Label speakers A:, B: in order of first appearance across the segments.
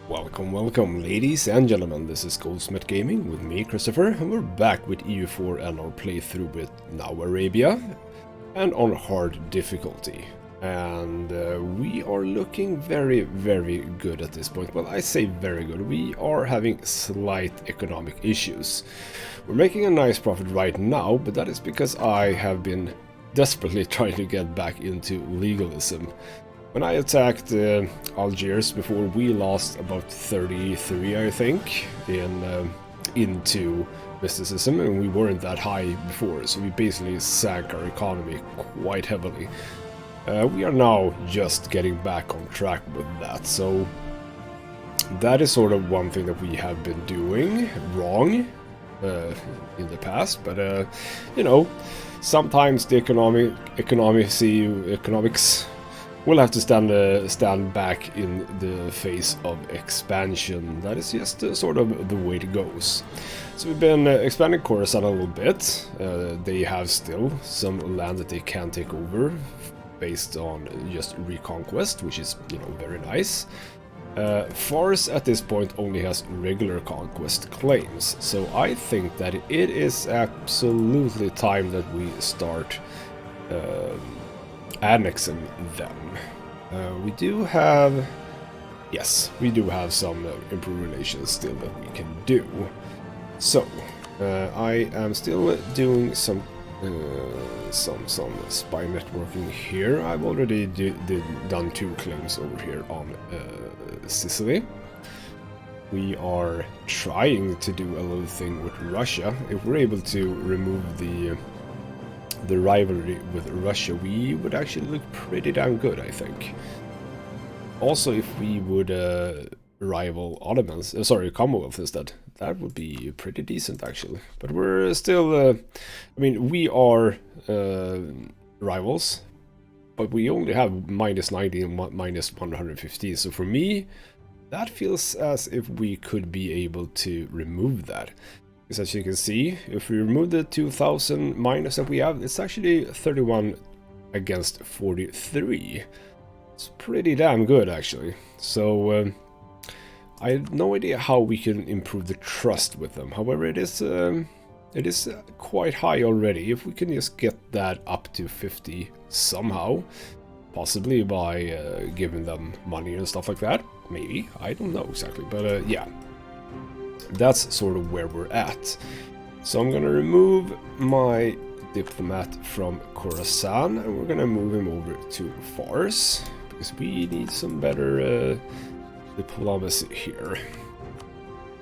A: Welcome, welcome, ladies and gentlemen. This is Goldsmith Gaming with me, Christopher, and we're back with EU4 and our playthrough with Now Arabia, and on hard difficulty. And we are looking very, very good at this point. Well, I say very good. We are having slight economic issues. We're making a nice profit right now, but that is because I have been desperately trying to get back into legalism. When I attacked Algiers before, we lost about 33, I think, into mysticism, and we weren't that high before, so we basically sank our economy quite heavily. We are now just getting back on track with that, so that is sort of one thing that we have been doing wrong in the past, but you know, sometimes the economics we'll have to stand back in the face of expansion. That is just sort of the way it goes. So we've been expanding Khorasan a little bit. They have still some land that they can take over based on just reconquest, which is, you know, very nice. Fars at this point only has regular conquest claims, so I think that it is absolutely time that we start annexing them. We do have some improved relations still that we can do. So I am still doing some spy networking here. I've already done 2 claims over here on Sicily. We are trying to do a little thing with Russia. If we're able to remove the rivalry with Russia, we would actually look pretty damn good, I think. Also, if we would rival Ottomans, Commonwealth instead, that would be pretty decent actually. But we're still, I mean, we are rivals, but we only have -90 and -115, so for me, that feels as if we could be able to remove that. Because as you can see, if we remove the 2000 minus that we have, it's actually 31 against 43. It's pretty damn good, actually. So I have no idea how we can improve the trust with them. However, it is quite high already. If we can just get that up to 50 somehow, possibly by giving them money and stuff like that, maybe. I don't know exactly, but yeah. That's sort of where we're at. So I'm gonna remove my diplomat from Khorasan, and we're gonna move him over to Fars, because we need some better diplomacy here,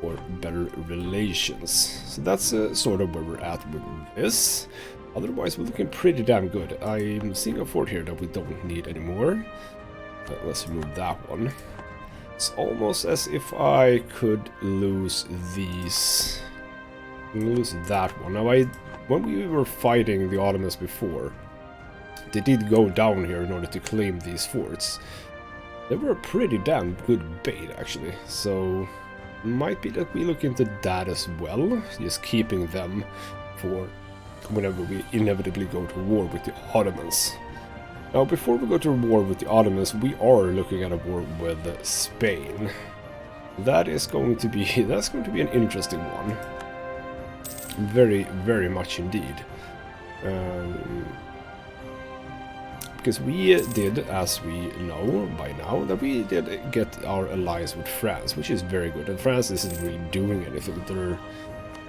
A: or better relations. So that's sort of where we're at with this. Otherwise, we're looking pretty damn good. I'm seeing a fort here that we don't need anymore. Let's remove that one. It's almost as if I could lose these. Lose that one. Now, when we were fighting the Ottomans before, they did go down here in order to claim these forts. They were a pretty damn good bait, actually. So, might be that we look into that as well. Just keeping them for whenever we inevitably go to war with the Ottomans. Now, before we go to war with the Ottomans, we are looking at a war with Spain. That's going to be an interesting one. Very, very much indeed. Because we did, as we know by now, that we did get our alliance with France, which is very good. And France isn't really doing anything. They're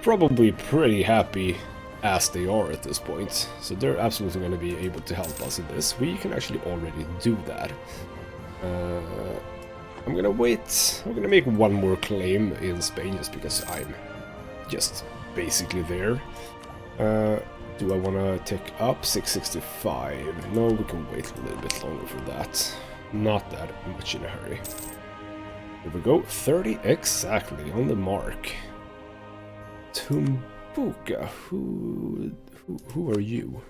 A: probably pretty happy as they are at this point, so they're absolutely going to be able to help us in this. We can actually already do that. I'm going to wait. I'm going to make one more claim in Spain just because I'm just basically there. Do I want to take up 665? No, we can wait a little bit longer for that. Not that much in a hurry. Here we go, 30 exactly on the mark. Polka, who are you?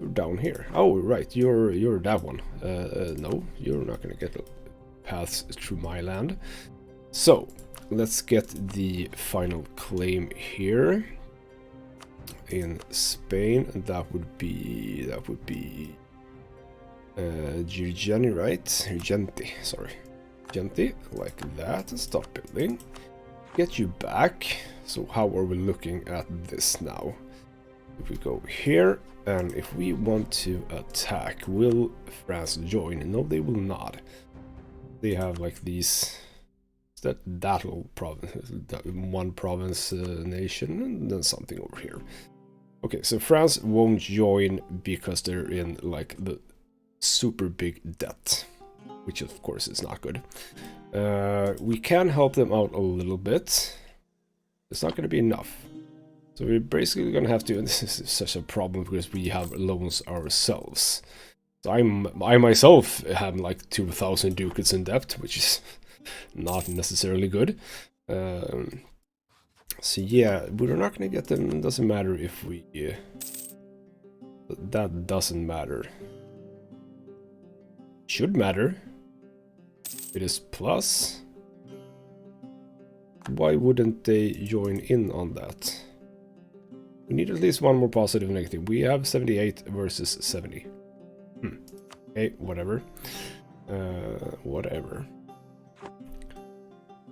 A: You're down here. Oh, right, you're that one. No, you're not gonna get paths through my land. So let's get the final claim here in Spain, and that would be Girgenti, right? Girgenti, sorry. gently, like that, and start building. Get you back. So how are we looking at this now? If we go here, and if we want to attack, will France join? No, they will not. They have like these... that little province, one province nation, and then something over here. Okay, so France won't join because they're in like the super big debt, which of course is not good. We can help them out a little bit. It's not going to be enough. So we're basically going to have to, and this is such a problem because we have loans ourselves. So I myself have like 2,000 ducats in debt, which is not necessarily good. So yeah, we're not going to get them. It doesn't matter if we... that doesn't matter. Should matter. It is plus. Why wouldn't they join in on that? We need at least one more positive and negative. We have 78 versus 70. Okay, whatever. Whatever.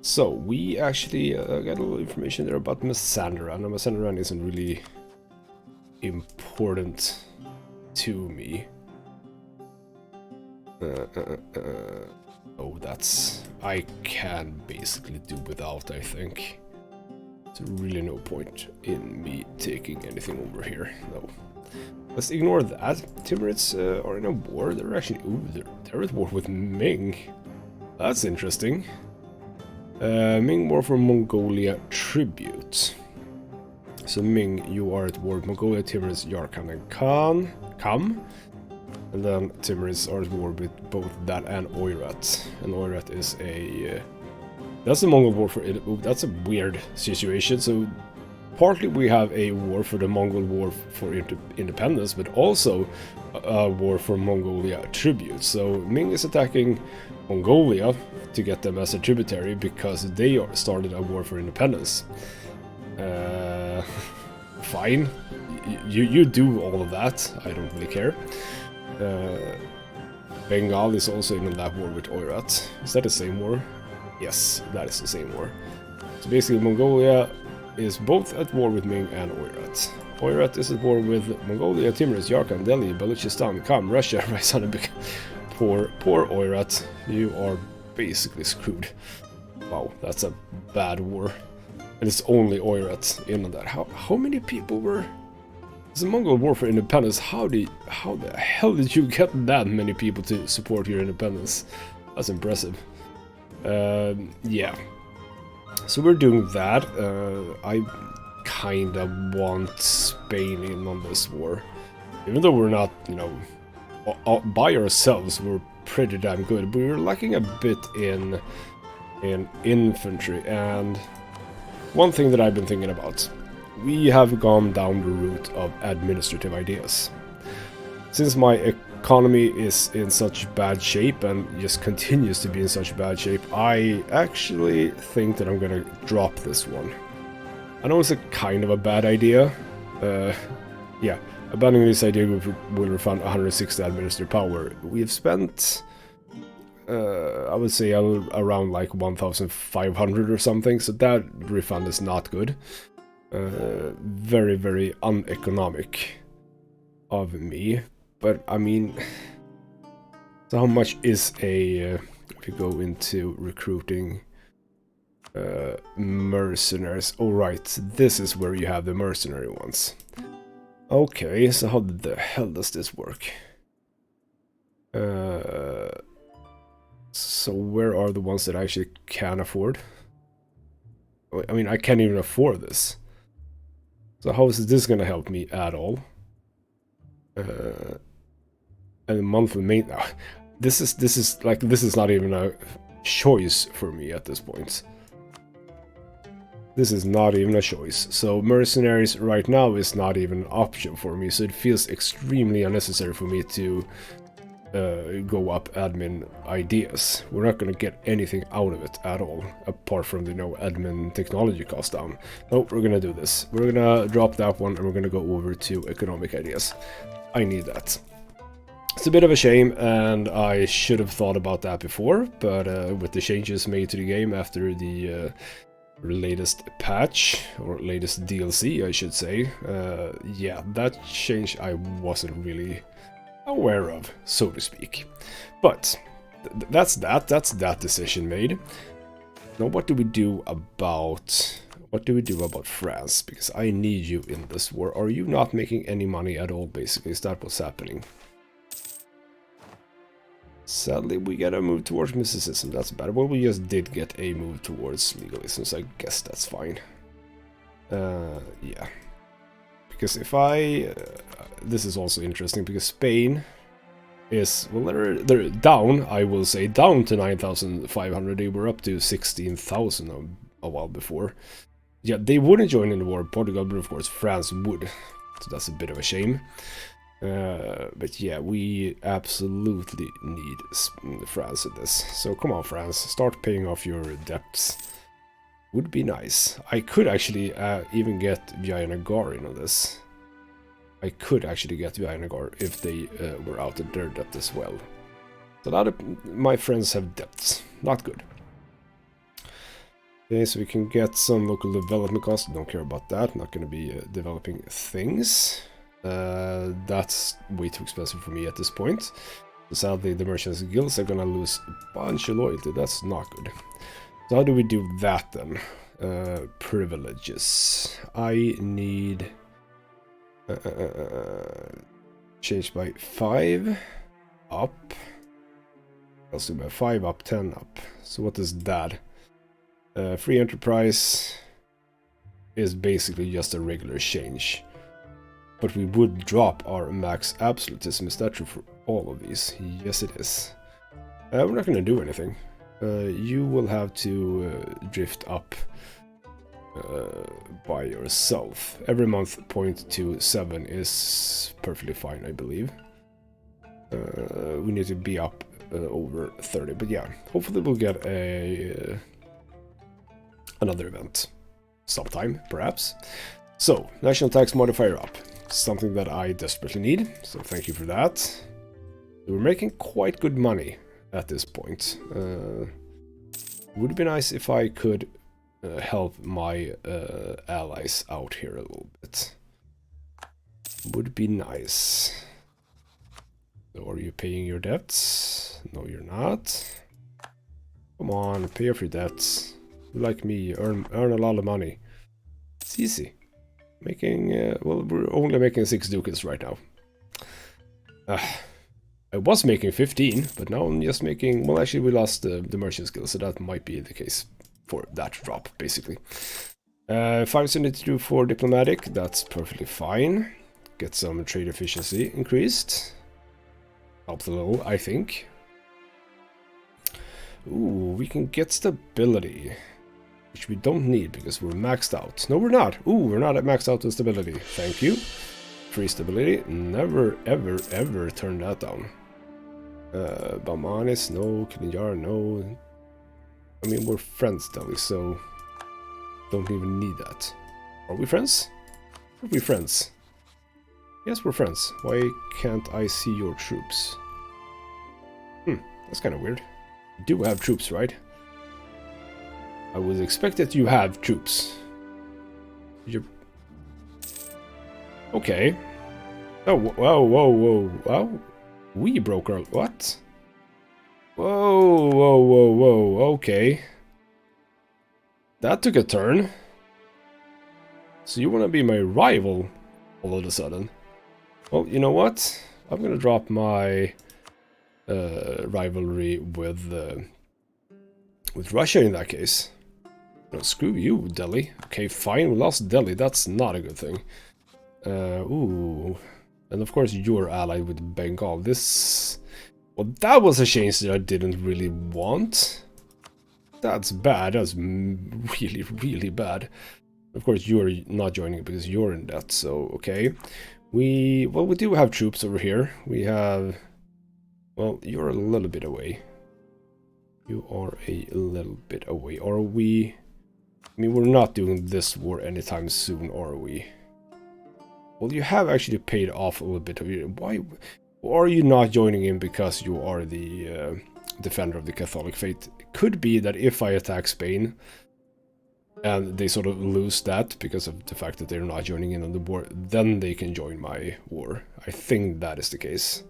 A: So, we actually got a little information there about Massandaran. Now, Massandaran isn't really important to me. Oh, that's... I can basically do without, I think. There's really no point in me taking anything over here, no. Let's ignore that. Timurids are in a war. They're actually... Ooh, they're at war with Ming. That's interesting. Ming war for Mongolia tribute. So Ming, you are at war with Mongolia, Timurids, Yarkhan and Khan. Come. And then Timurids are at war with both that and Oirat. And Oirat is a... that's a Mongol war for... Ooh, that's a weird situation. So partly we have a war for the Mongol war for independence, but also a war for Mongolia tribute. So Ming is attacking Mongolia to get them as a tributary because they started a war for independence. Fine. You do all of that. I don't really care. Bengal is also in that war with Oirat. Is that the same war? Yes, that is the same war. So basically Mongolia is both at war with Ming and Oirat. Oirat is at war with Mongolia, Timurids, Yarkhan, Delhi, Baluchistan, Kham, Russia, Ryazan. Poor Oirat. You are basically screwed. Wow, that's a bad war. And it's only Oirat in on that. How many people were... It's a Mongol war for independence. How the hell did you get that many people to support your independence? That's impressive. Yeah. So we're doing that. I kinda want Spain in on this war. Even though we're not, you know, by ourselves, we're pretty damn good. But we're lacking a bit in infantry. And one thing that I've been thinking about. We have gone down the route of administrative ideas. Since my economy is in such bad shape and just continues to be in such bad shape, I actually think that I'm gonna drop this one. I know it's a kind of a bad idea. Yeah, abandoning this idea will refund 160 administrative power. We have spent, I would say, around like 1,500 or something, so that refund is not good. Very, very uneconomic of me. But, I mean, so how much is a, if you go into recruiting mercenaries? Oh, right, this is where you have the mercenary ones. Okay, so how the hell does this work? So where are the ones that I actually can afford? I mean, I can't even afford this. So how is this going to help me at all? And monthly maintenance. This is not even a choice for me at this point. This is not even a choice. So mercenaries right now is not even an option for me. So it feels extremely unnecessary for me to go up admin ideas. We're not going to get anything out of it at all, apart from the admin technology cost down. No, we're going to do this. We're going to drop that one and we're going to go over to economic ideas. I need that. It's a bit of a shame, and I should have thought about that before, but with the changes made to the game after the latest patch, or latest DLC I should say, yeah, that change I wasn't really aware of, so to speak. But that's that decision made. Now what do we do about France? Because I need you in this war. Are you not making any money at all, basically? Is that what's happening? Sadly, we gotta move towards mysticism. That's bad. Well, we just did get a move towards legalism, so I guess that's fine. Yeah. Because if I... this is also interesting, because Spain is... well, they're down, I will say, down to 9,500. They were up to 16,000 a while before. Yeah, they wouldn't join in the war, Portugal, but of course France would. So that's a bit of a shame. But yeah, we absolutely need France in this. So come on, France, start paying off your debts. Would be nice. I could actually even get Vijayanagar in on this. I could actually get Vijayanagar if they were out of their debt as well. So a lot of my friends have debts. Not good. Okay, so we can get some local development costs. Don't care about that. Not going to be developing things. That's way too expensive for me at this point. So sadly, the merchants guilds are gonna lose a bunch of loyalty. That's not good. So how do we do that then? Privileges. I need change by 5 up. Also by 5 up, 10 up. So what is that? Free enterprise is basically just a regular change. But we would drop our max absolutism. Is that true for all of these? Yes, it is. We're not going to do anything. You will have to drift up by yourself. Every month, 0.27 is perfectly fine, I believe. We need to be up over 30. But yeah, hopefully we'll get a another event sometime, perhaps. So, national tax modifier up. Something that I desperately need, so thank you for that. We're making quite good money at this point. Would be nice if I could help my allies out here a little bit. Would be nice. So are you paying your debts? No, you're not. Come on, pay off your debts. Like me, earn a lot of money. It's easy. Making, well, we're only making 6 ducats right now. I was making 15, but now I'm just making, well, actually we lost the merchant skill, so that might be the case for that drop, basically. 572 for diplomatic, that's perfectly fine. Get some trade efficiency increased. Helps a little, I think. Ooh, we can get stability. Which we don't need because we're maxed out. No, we're not. Ooh, we're not at maxed out in stability. Thank you. Free stability. Never, ever, ever turn that down. Bamanis, no. Kilimanjaro, no. I mean, we're friends, Delhi, so don't even need that. Are we friends? Are we friends? Yes, we're friends. Why can't I see your troops? That's kind of weird. You do have troops, right? I would expect that you have troops. You're... okay. Oh, whoa, whoa, whoa, whoa. We broke our... what? Whoa, whoa, whoa, whoa, okay. That took a turn. So you want to be my rival all of a sudden. Well, you know what? I'm going to drop my rivalry with Russia in that case. No, screw you, Delhi. Okay, fine, we lost Delhi. That's not a good thing. Ooh. And of course you're allied with Bengal. This... well, that was a change that I didn't really want. That's bad. That's really, really bad. Of course you're not joining because you're in debt, so okay. We do have troops over here. We have... well, you're a little bit away. You are a little bit away. Are we... I mean, we're not doing this war anytime soon, are we? Well, you have actually paid off a little bit of your... why Or are you not joining in because you are the defender of the Catholic faith? It could be that if I attack Spain and they sort of lose that because of the fact that they're not joining in on the war, then they can join my war. I think that is the case.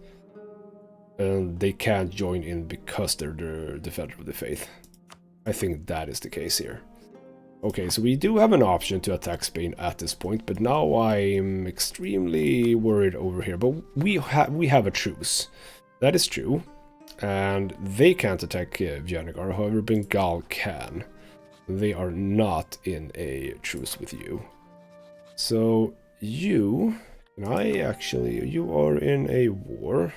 A: And they can't join in because they're the defender of the faith. I think that is the case here. Okay, so we do have an option to attack Spain at this point, but now I'm extremely worried over here. But we have a truce. That is true. And they can't attack Vijayanagar, however Bengal can. They are not in a truce with you. So you are in a war.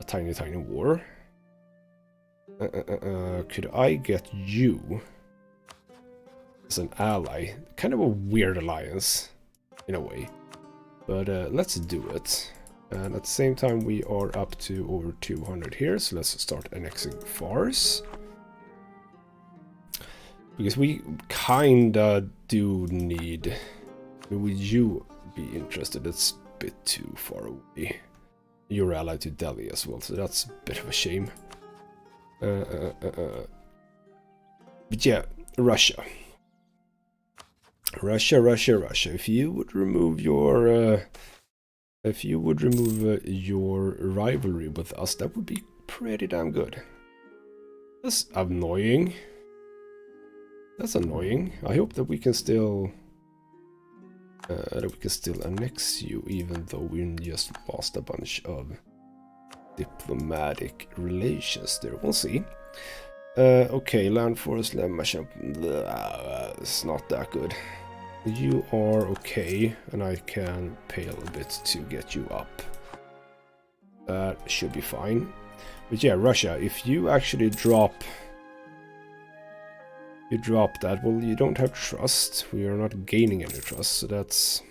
A: A tiny war. Could I get you as an ally? Kind of a weird alliance, in a way. But let's do it. And at the same time, we are up to over 200 here, so let's start annexing Fars. Because we kinda do need... Would you be interested? It's a bit too far away. You're allied to Delhi as well, so that's a bit of a shame. But yeah, Russia. Russia. If you would remove your your rivalry with us, that would be pretty damn good. That's annoying. That's annoying. I hope that we can still annex you, even though we just lost a bunch of diplomatic relations there. We'll see. Okay, land force, land machine. It's not that good. You are okay, and I can pay a little bit to get you up. That should be fine. But yeah, Russia, if you actually drop that, well, you don't have trust. We are not gaining any trust, so that's...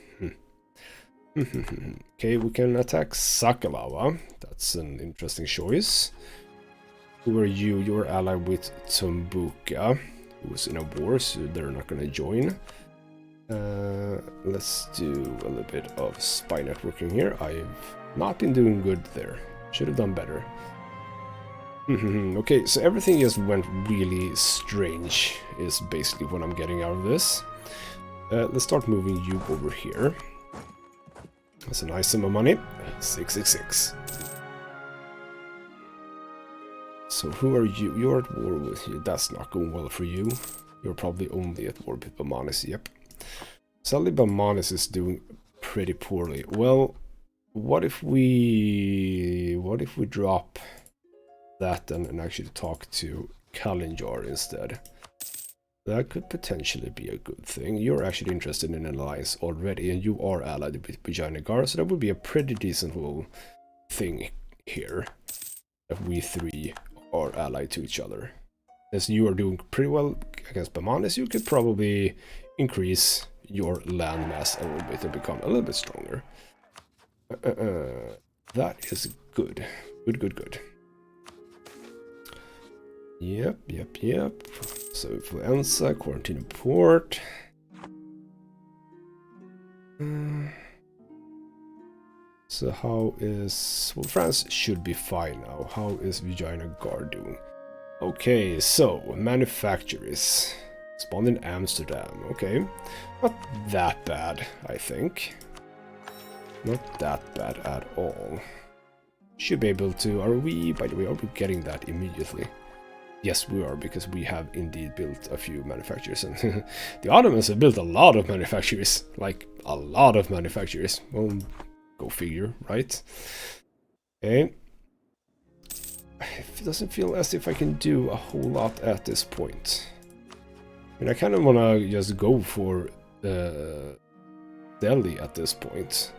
A: Okay, we can attack Sakalava. That's an interesting choice. Who are you? You're allied with Tumbuka, who's in a war, so they're not going to join. Let's do a little bit of spy networking here. I've not been doing good there. Should have done better. Okay, so everything just went really strange, is basically what I'm getting out of this. Let's start moving you over here. That's a nice sum of money. 666. So who are you? You're at war with you. That's not going well for you. You're probably only at war with Bamanis. Yep. Sadly, Bamanis is doing pretty poorly. Well, what if we drop that and actually talk to Kalinjar instead? That could potentially be a good thing. You're actually interested in an alliance already, and you are allied with Vijayanagar, so that would be a pretty decent little thing here. If we three are allied to each other. As you are doing pretty well against Bamanis, you could probably increase your landmass a little bit and become a little bit stronger. That is good. Good. Yep. So influenza, quarantine port. So how is... Well, France should be fine now. How is Vijayanagar doing? Okay, so manufacturers. Spawned in Amsterdam. Okay. Not that bad, I think. Not that bad at all. Should be able to... Are we... By the way, are we getting that immediately? Yes, we are, because we have indeed built a few manufacturers. And the Ottomans have built a lot of manufacturers. Like, a lot of manufacturers. Well, go figure, right? Okay. It doesn't feel as if I can do a whole lot at this point. I mean, I kind of want to just go for Delhi at this point.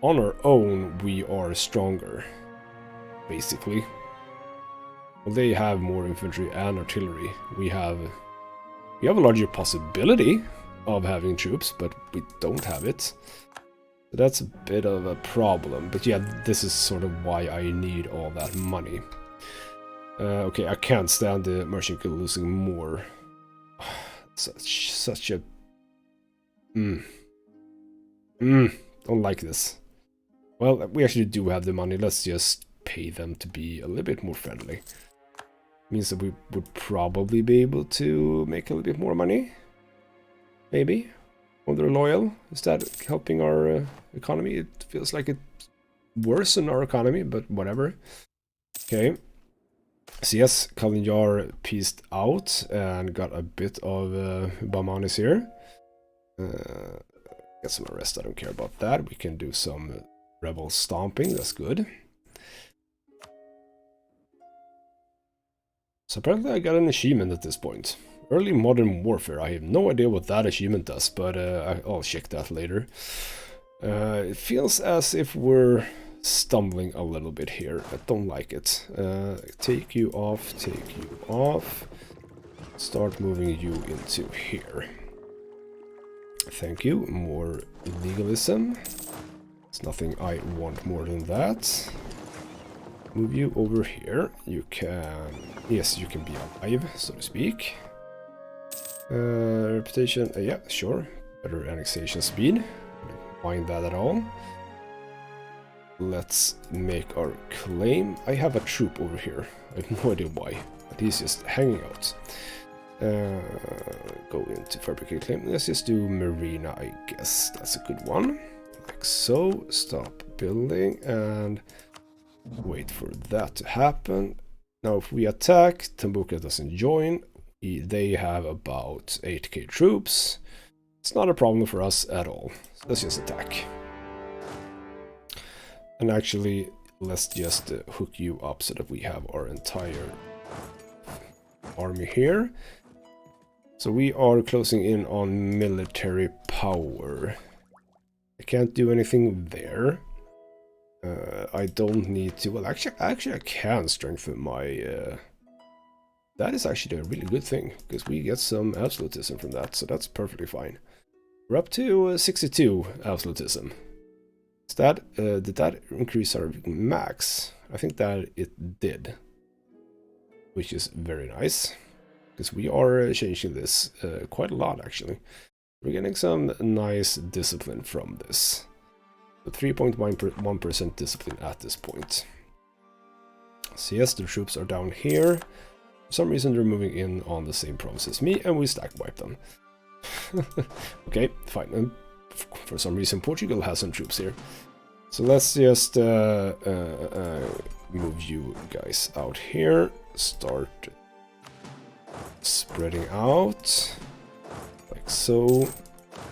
A: On our own, we are stronger, basically. Well, they have more infantry and artillery. We have a larger possibility of having troops, but we don't have it. So that's a bit of a problem. But yeah, this is sort of why I need all that money. Okay, I can't stand the merchant guild losing more. Such a... Don't like this. Well, we actually do have the money. Let's just pay them to be a little bit more friendly. Means that we would probably be able to make a little bit more money. Maybe. When they're loyal. Is that helping our economy? It feels like it worsened our economy, but whatever. Okay. So yes, Kalinjar pieced out and got a bit of Bamanis here. Get some arrest, I don't care about that. We can do some rebel stomping, that's good. So apparently I got an achievement at this point. Early Modern Warfare, I have no idea what that achievement does, but I'll check that later. It feels as if we're stumbling a little bit here. I don't like it. Take you off, take you off. Start moving you into here. Thank you. More legalism. It's nothing I want more than that. Move you over here. You can... Yes, you can be alive, so to speak. Reputation, yeah, sure. Better annexation speed. Don't mind that at all. Let's make our claim. I have a troop over here. I have no idea why, but he's just hanging out. Go into fabricate claim. Let's just do Marina, I guess. That's a good one. Like so. Stop building and wait for that to happen. Now if we attack, Tambuka doesn't join. They have about 8k troops. It's not a problem for us at all. So let's just attack. And actually, let's just hook you up so that we have our entire army here. So we are closing in on military power. I can't do anything there. I don't need to... Well, actually I can strengthen my... that is actually a really good thing, because we get some absolutism from that, so that's perfectly fine. We're up to 62 absolutism. Is that, did that increase our max? I think that it did. Which is very nice. Because we are changing this quite a lot, actually. We're getting some nice discipline from this. 3.1% discipline at this point. So yes, the troops are down here. For some reason they're moving in on the same province as me, and we stack wipe them. Okay, fine. And for some reason Portugal has some troops here. So let's just move you guys out here. Start spreading out. Like so.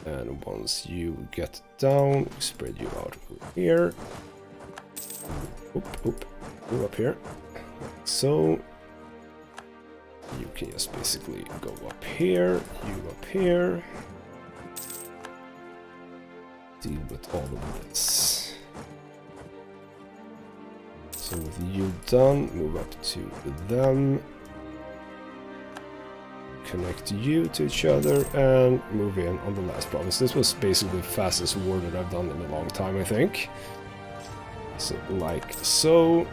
A: And once you get down, spread you out over here. Oop, oop. Move up here. Like so. You can just basically go up here, you up here. Deal with all of this. So with you done, move up to them. Connect you to each other and move in on the last province. This was basically the fastest war that I've done in a long time, I think. So like so.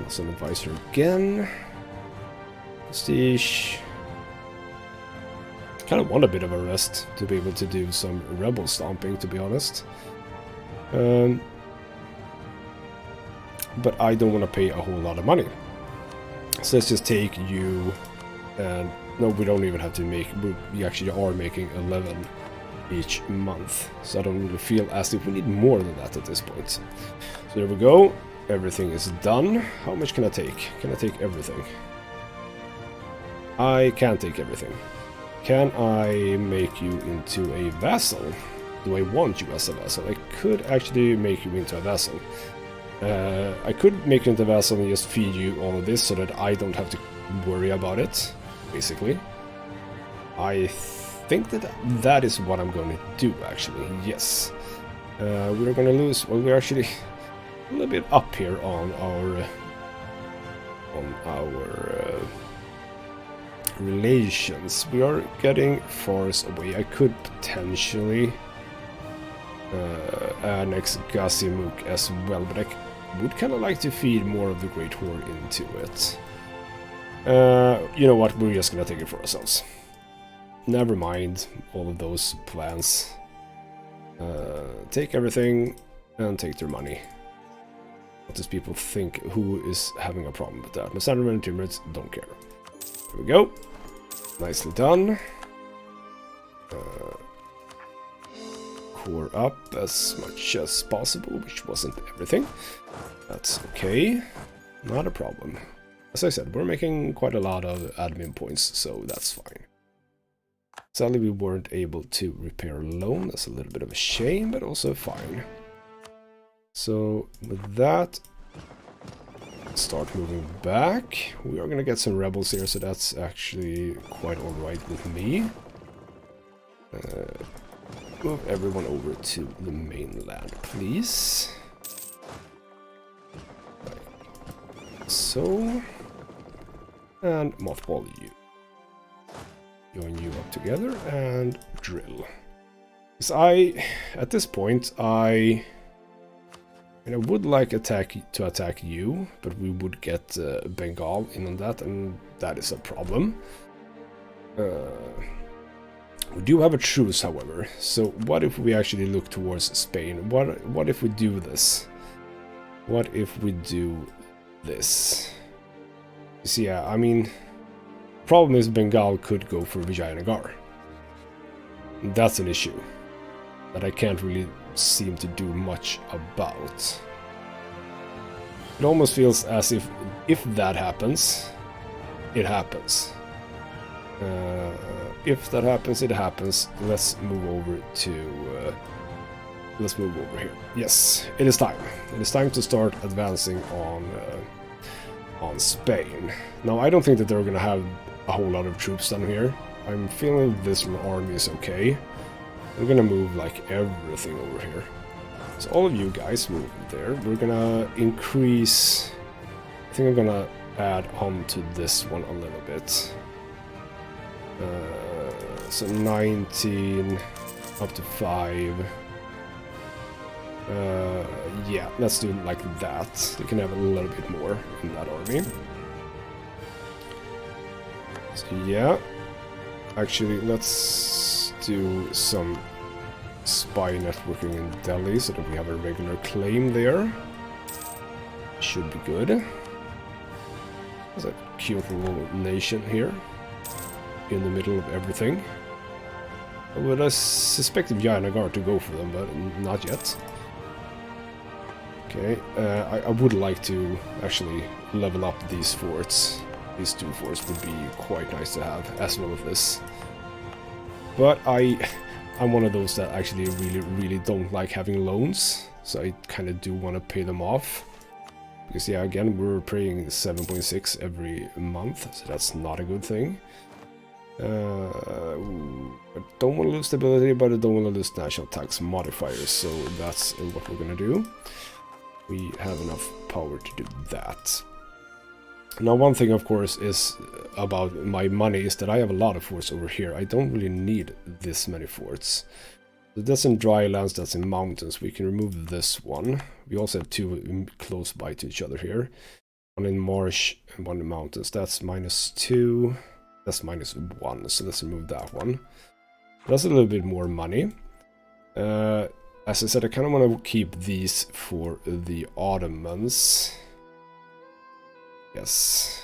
A: Some advisor again. Prestige. Kind of want a bit of a rest to be able to do some rebel stomping, to be honest. But I don't want to pay a whole lot of money. So let's just take you and... No, we don't even have to make... We actually are making 11 each month. So I don't really feel as if we need more than that at this point. So there we go. Everything is done. How much can I take? Can I take everything? I can't take everything. Can I make you into a vassal? Do I want you as a vassal? I could actually make you into a vassal. I could make you into a vassal and just feed you all of this so that I don't have to worry about it, basically. I think that that is what I'm going to do, actually. Yes. We're going to lose... Well, we're actually a little bit up here on our... relations. We are getting forced away. I could potentially annex Gazimuk as well, but I would kind of like to feed more of the Great Horde into it. You know what, we're just gonna take it for ourselves. Never mind all of those plans. Take everything. and take their money. What does people think? Who is having a problem with that? Massander and Timurids don't care. There we go. Nicely done. Core up as much as possible, which wasn't everything. That's okay. Not a problem. As I said, we're making quite a lot of admin points, so that's fine. Sadly, we weren't able to repair a loan. That's a little bit of a shame, but also fine. So, with that, start moving back. We are going to get some rebels here, so that's actually quite alright with me. Move everyone over to the mainland, please. Like so. And mothball you. Join you up together and drill. Because at this point, I would like to attack you, but we would get Bengal in on that, and that is a problem. We do have a truce, however. So what if we actually look towards Spain? What if we do this? What if we do this? So yeah, I mean, problem is Bengal could go for Vijayanagar. That's an issue that I can't really seem to do much about. It almost feels as if that happens, it happens. If that happens, it happens. Let's move over to let's move over here. Yes, it is time. It is time to start advancing on Spain. Now, I don't think that they're gonna have a whole lot of troops down here. I'm feeling this army is okay. We're gonna move like everything over here. So all of you guys move there. We're gonna increase. I think I'm gonna add on to this one a little bit. So 19 up to 5. Yeah, let's do it like that. You can have a little bit more in that army. So yeah, actually let's do some spy networking in Delhi so that we have a regular claim there. Should be good. There's a cute little nation here in the middle of everything. I would suspect Vijayanagar to go for them, but not yet. Okay, I would like to actually level up these forts. These 2 forts would be quite nice to have, as well as this. But I'm one of those that actually really don't like having loans, so I kind of do want to pay them off. Because yeah, again, we're paying 7.6 every month, so that's not a good thing. I don't want to lose stability, but I don't want to lose national tax modifiers, so that's what we're gonna do. We have enough power to do that. Now, one thing, of course, is about my money is that I have a lot of forts over here. I don't really need this many forts. So that's in dry lands, that's in mountains. We can remove this one. We also have 2 close by to each other here. One in marsh and one in mountains. That's -2. That's -1, so let's remove that one. That's a little bit more money. As I said, I kind of want to keep these for the Ottomans. Yes,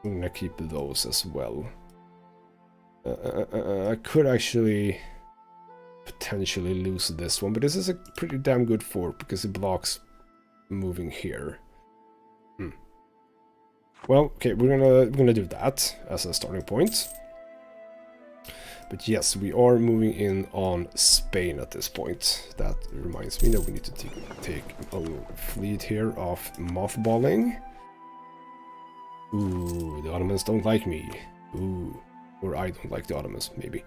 A: I'm gonna keep those as well. I could actually potentially lose this one, but this is a pretty damn good fort because it blocks moving here. Well, okay, we're gonna do that as a starting point. But yes, we are moving in on Spain at this point. That reminds me that we need to take a fleet here of mothballing. Ooh, the Ottomans don't like me. Ooh, or I don't like the Ottomans, maybe.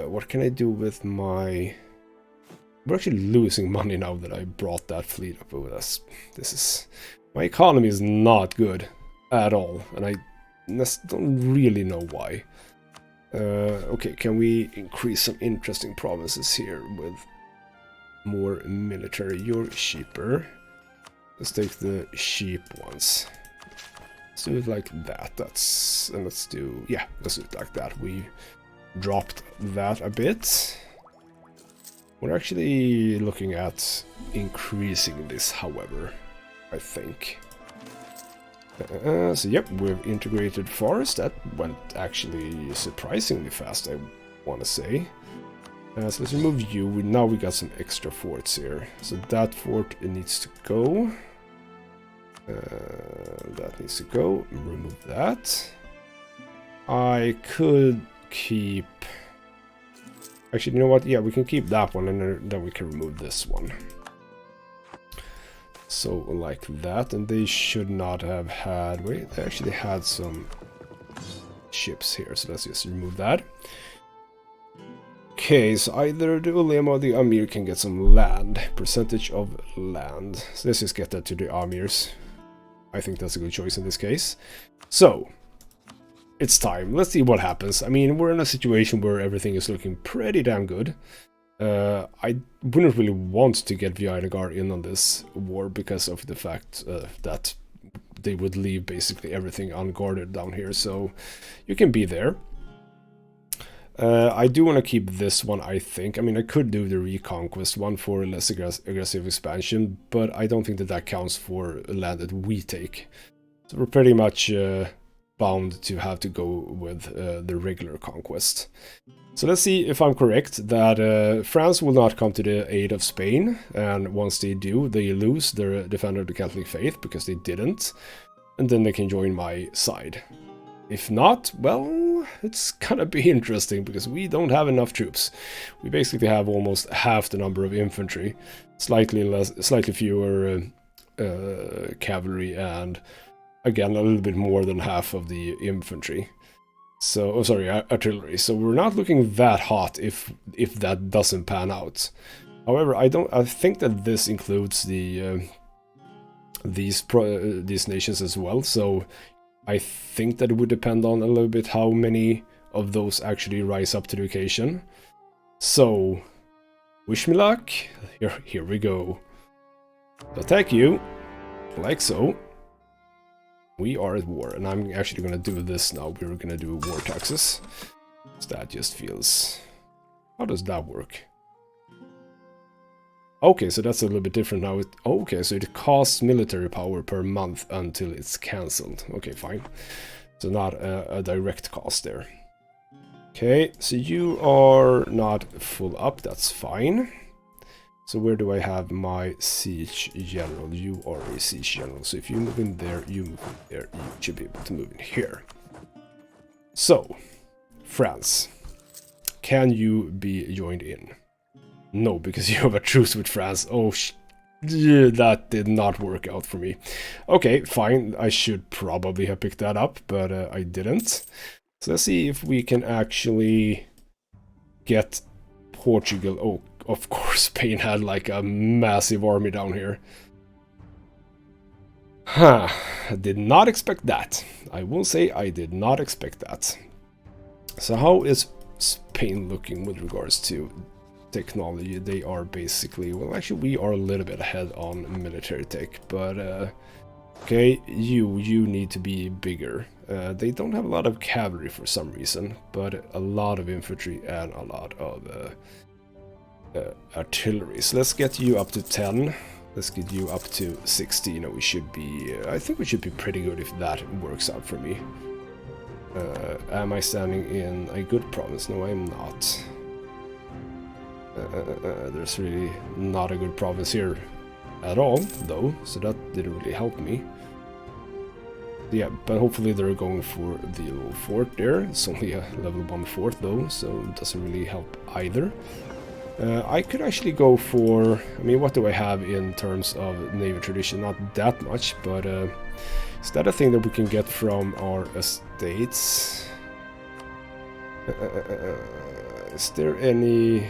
A: What can I do with my... We're actually losing money now that I brought that fleet up with us. This is... My economy is not good at all, and I don't really know why. Okay, can we increase some interesting provinces here with more military? You're cheaper. Let's take the sheep ones. Let's do it like that. And let's do... Yeah, let's do it like that. We dropped that a bit. We're actually looking at increasing this, however, I think. So yep, we've integrated forest. That went actually surprisingly fast, I want to say. So let's remove you. Now we got some extra forts here. So that fort, it needs to go. That needs to go. Remove that. I could keep... Actually, you know what? Yeah, we can keep that one, and then we can remove this one. So, like that, and they should not have had... Wait, they actually had some ships here, so let's just remove that. Okay, so either the ulema or the Amir can get some land. Percentage of land. So let's just get that to the Amirs. I think that's a good choice in this case. So, it's time. Let's see what happens. I mean, we're in a situation where everything is looking pretty damn good. I wouldn't really want to get Vianagar in on this war because of the fact that they would leave basically everything unguarded down here, so you can be there. I do want to keep this one, I think. I mean, I could do the Reconquest one for less aggressive expansion, but I don't think that that counts for land that we take. So we're pretty much bound to have to go with the regular conquest. So let's see if I'm correct, that France will not come to the aid of Spain, and once they do, they lose their Defender of the Catholic Faith, because they didn't, and then they can join my side. If not, well, it's gonna be interesting, because we don't have enough troops. We basically have almost half the number of infantry, slightly fewer cavalry, and again a little bit more than half of the infantry. So, oh, sorry, artillery. So we're not looking that hot if that doesn't pan out. However, I think that this includes the these nations as well. So I think that it would depend on a little bit how many of those actually rise up to the occasion. So, wish me luck. Here we go. Attack you, like so. We are at war, and I'm actually going to do this now. We're going to do war taxes. So that just feels... How does that work? Okay, so that's a little bit different now. Okay, so it costs military power per month until it's cancelled. Okay, fine. So not a direct cost there. Okay, so you are not full up. That's fine. So where do I have my siege general? You are a siege general. So if you move in there, you move in there, you should be able to move in here. So, France. Can you be joined in? No, because you have a truce with France. Oh, that did not work out for me. Okay, fine. I should probably have picked that up, but I didn't. So let's see if we can actually get Portugal. Oh, of course, Spain had like a massive army down here. Huh, I did not expect that. I will say I did not expect that. So how is Spain looking with regards to technology? They are basically, well, actually we are a little bit ahead on military tech, but okay, you need to be bigger. They don't have a lot of cavalry for some reason, but a lot of infantry and a lot of artillery. So let's get you up to 10. Let's get you up to 16, and we should be, I think we should be pretty good if that works out for me. Am I standing in a good province? No, I'm not. There's really not a good province here at all, though, so that didn't really help me. Yeah, but hopefully they're going for the little fort there. It's only a level 1 fort, though, so it doesn't really help either. I could actually go for... I mean, what do I have in terms of Navy tradition? Not that much, but is that a thing that we can get from our estates? Is there any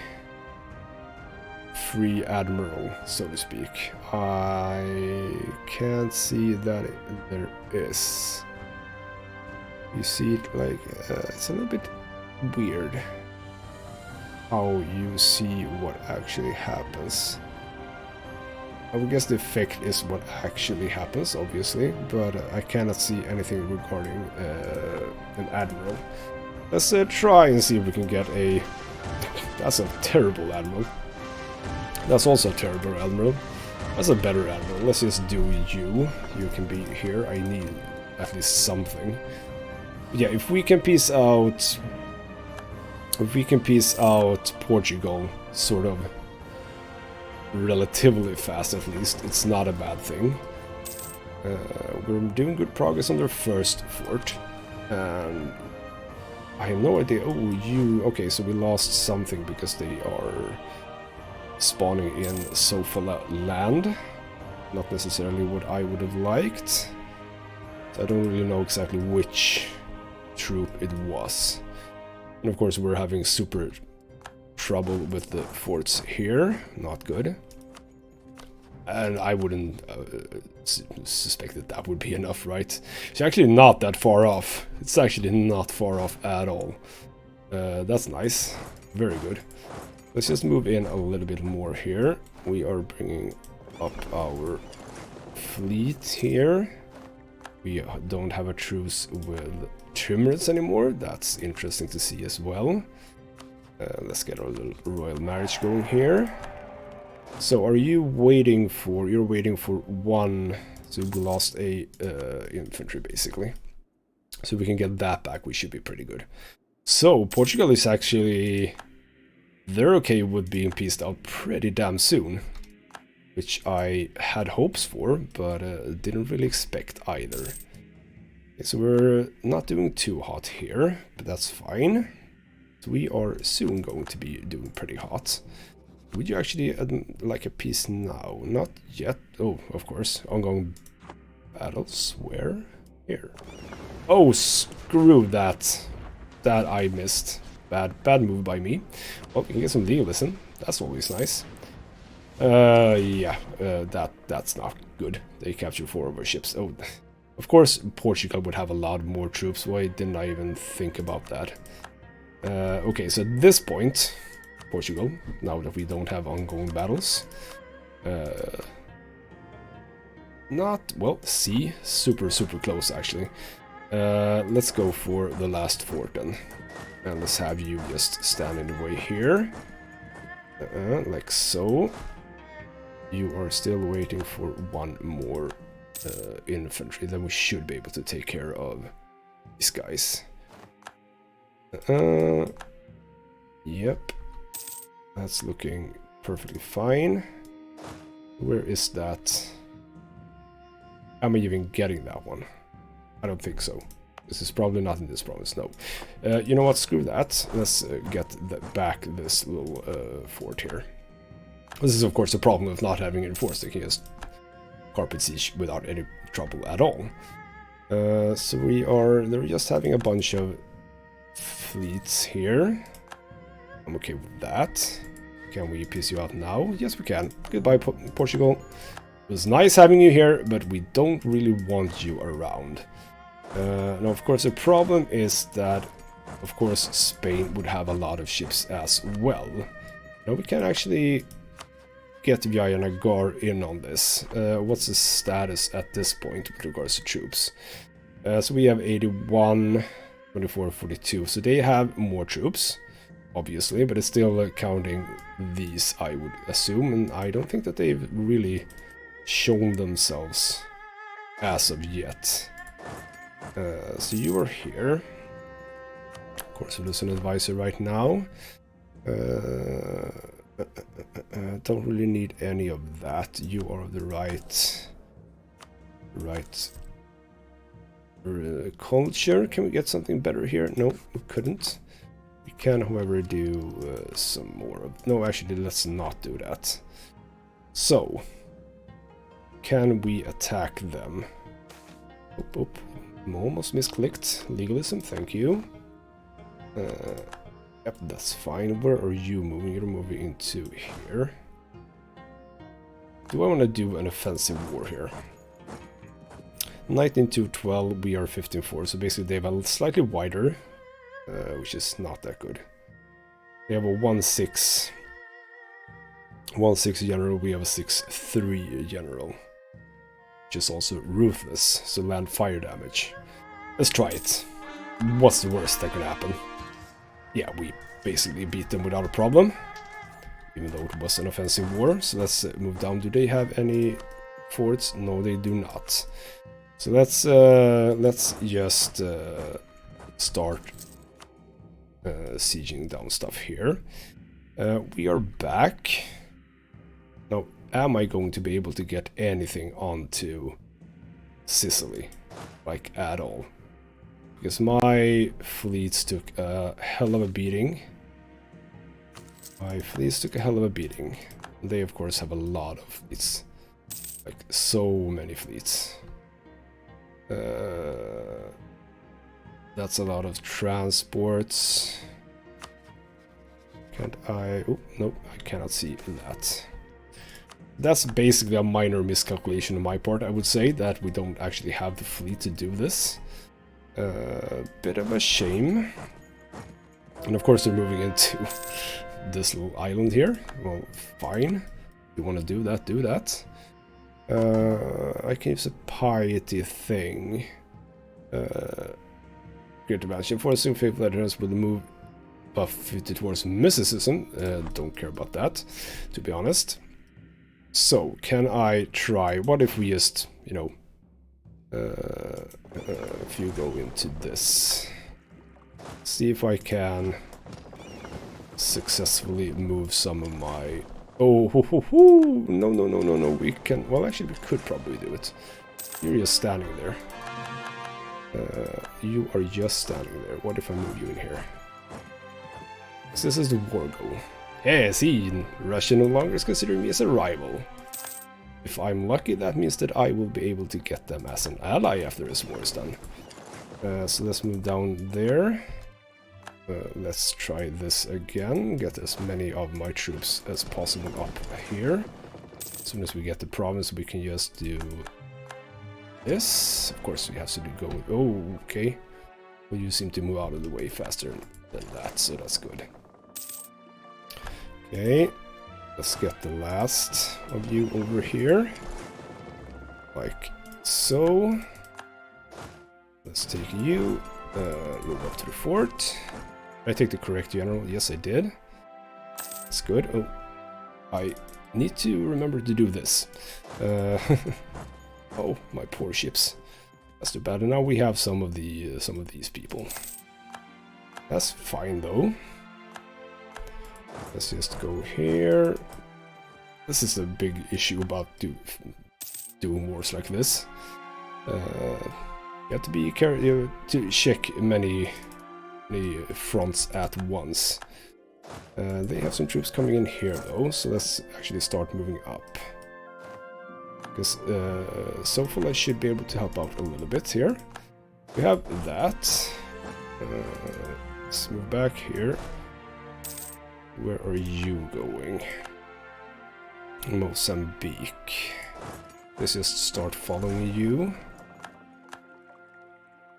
A: free admiral, so to speak? I can't see that there is. You see it like... it's a little bit weird how you see what actually happens. I would guess the effect is what actually happens, obviously, but I cannot see anything regarding an admiral. Let's try and see if we can get a... That's a terrible admiral. That's also a terrible admiral. That's a better admiral. Let's just do you. You can be here. I need at least something. But yeah, if we can piece out... If we can piece out Portugal sort of relatively fast at least, it's not a bad thing. We're doing good progress on their first fort. And I have no idea. Oh, you... Okay, so we lost something because they are spawning in Sofala land. Not necessarily what I would have liked. So I don't really know exactly which troop it was. And of course we're having super trouble with the forts here. Not good. And I wouldn't suspect that that would be enough, right? It's actually not that far off. It's actually not far off at all. That's nice. Very good. Let's just move in a little bit more here. We are bringing up our fleet here. We don't have a truce with trimmers anymore. That's interesting to see as well. Let's get our little royal marriage going here. So are you waiting for... You're waiting for one... So we lost a infantry basically. So we can get that back. We should be pretty good. So Portugal is actually... They're okay with being pieced out pretty damn soon. Which I had hopes for, but didn't really expect either. Okay, so we're not doing too hot here, but that's fine. So we are soon going to be doing pretty hot. Would you actually like a piece now? Not yet. Oh, of course. Ongoing battles. Where? Here. Oh, screw that. That I missed. Bad move by me. Well, we can get some legalism. That's always nice. Yeah, that's not good. They captured 4 of our ships. Oh, of course Portugal would have a lot more troops. Why didn't I even think about that? Okay, so at this point, Portugal, now that we don't have ongoing battles, not, well, C, super close actually. Let's go for the last fort then. And let's have you just stand in the way here. Like so. You are still waiting for one more infantry, then we should be able to take care of these guys. Yep. That's looking perfectly fine. Where is that? Am I even getting that one? I don't think so. This is probably not in this province, no. You know what, screw that. Let's get back this little fort here. This is of course the problem of not having reinforced. They can just carpet siege without any trouble at all. So they're just having a bunch of fleets here. I'm okay with that. Can we piece you out now? Yes, we can. Goodbye, Portugal. It was nice having you here, but we don't really want you around. Now, of course, the problem is that, of course, Spain would have a lot of ships as well. Now, we can actually get Vijayanagar in on this. What's the status at this point with regards to troops? So we have 81, 24, 42. So they have more troops, obviously, but it's still counting these, I would assume. And I don't think that they've really shown themselves as of yet. So you are here. Of course, there's an advisor right now. Don't really need any of that. You are the right culture. Can we get something better here? No, we couldn't. We can, however, do some more of... No, actually, let's not do that. So, can we attack them? Oop, oop. Almost misclicked. Legalism, thank you. Yep, that's fine. Where are you moving? You're moving into here. Do I want to do an offensive war here? 19-12, we are 15-4, so basically they have a slightly wider, which is not that good. They have a 1-6 general, we have a 6-3 general, which is also ruthless, so land fire damage. Let's try it. What's the worst that could happen? Yeah, we basically beat them without a problem. even though it was an offensive war. So let's move down. Do they have any forts? No, they do not. So let's just start sieging down stuff here. We are back. Now, am I going to be able to get anything onto Sicily? Like, at all? Because my fleets took a hell of a beating. They, of course, have a lot of fleets. Like, so many fleets. That's a lot of transports. Can't I... Oh, no, I cannot see that. That's basically a minor miscalculation on my part, I would say, that we don't actually have the fleet to do this. Bit of a shame. And of course they're moving into this little island here. Well, fine. You want to do that, do that. I can use a piety thing. Great advantage. Enforcing faithful adherence will move buff 50 towards mysticism. Don't care about that, to be honest. So, can I try? What if we just, you know, if you go into this, see if I can successfully move some of my... Oh, no, we can... Well, actually, we could probably do it. You're just standing there. You are just standing there. What if I move you in here? So this is the war goal. Yeah, see, Russia no longer is considering me as a rival. If I'm lucky, that means that I will be able to get them as an ally after this war is done. So let's move down there. Let's try this again. Get as many of my troops as possible up here. As soon as we get the province, we can just do this. Of course, we have to go... Oh, okay. Well, you seem to move out of the way faster than that, so that's good. Okay. Let's get the last of you over here. Like so. Let's take you. Move up to the fort. Did I take the correct general? Yes, I did. That's good. Oh, I need to remember to do this. Oh, my poor ships. That's too bad. And now we have some of these people. That's fine though. Let's just go here. This is a big issue about doing wars like this. You have to be careful to check many fronts at once. They have some troops coming in here though, so let's actually start moving up. Because Sofala should be able to help out a little bit here. We have that. Let's move back here. Where are you going? Mozambique. Let's just start following you.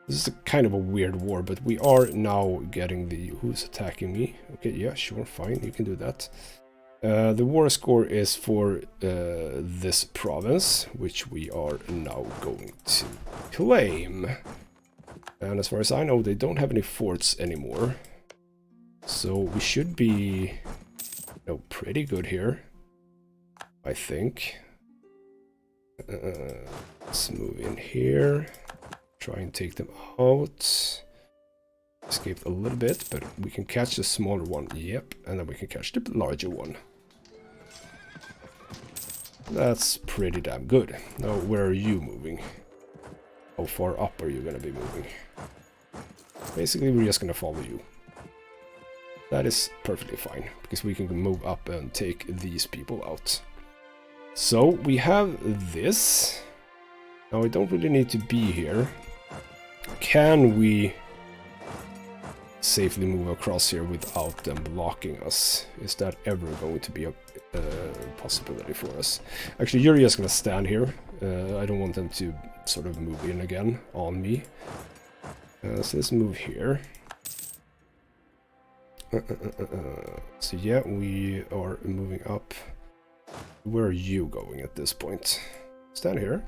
A: This is a kind of a weird war, but we are now getting the... Who's attacking me? Okay, yeah, sure, fine, you can do that. The war score is for this province, which we are now going to claim. And as far as I know, they don't have any forts anymore. So we should be, you know, pretty good here, I think. Let's move in here, try and take them out. Escaped a little bit, but we can catch the smaller one, yep, and then we can catch the larger one. That's pretty damn good. Now, where are you moving? How far up are you gonna be moving? Basically, we're just gonna follow you. That is perfectly fine, because we can move up and take these people out. So, we have this. Now, we don't really need to be here. Can we safely move across here without them blocking us? Is that ever going to be a possibility for us? Actually, you're just gonna stand here. I don't want them to sort of move in again on me. So let's move here. So yeah, we are moving up. Where are you going at this point? Stand here.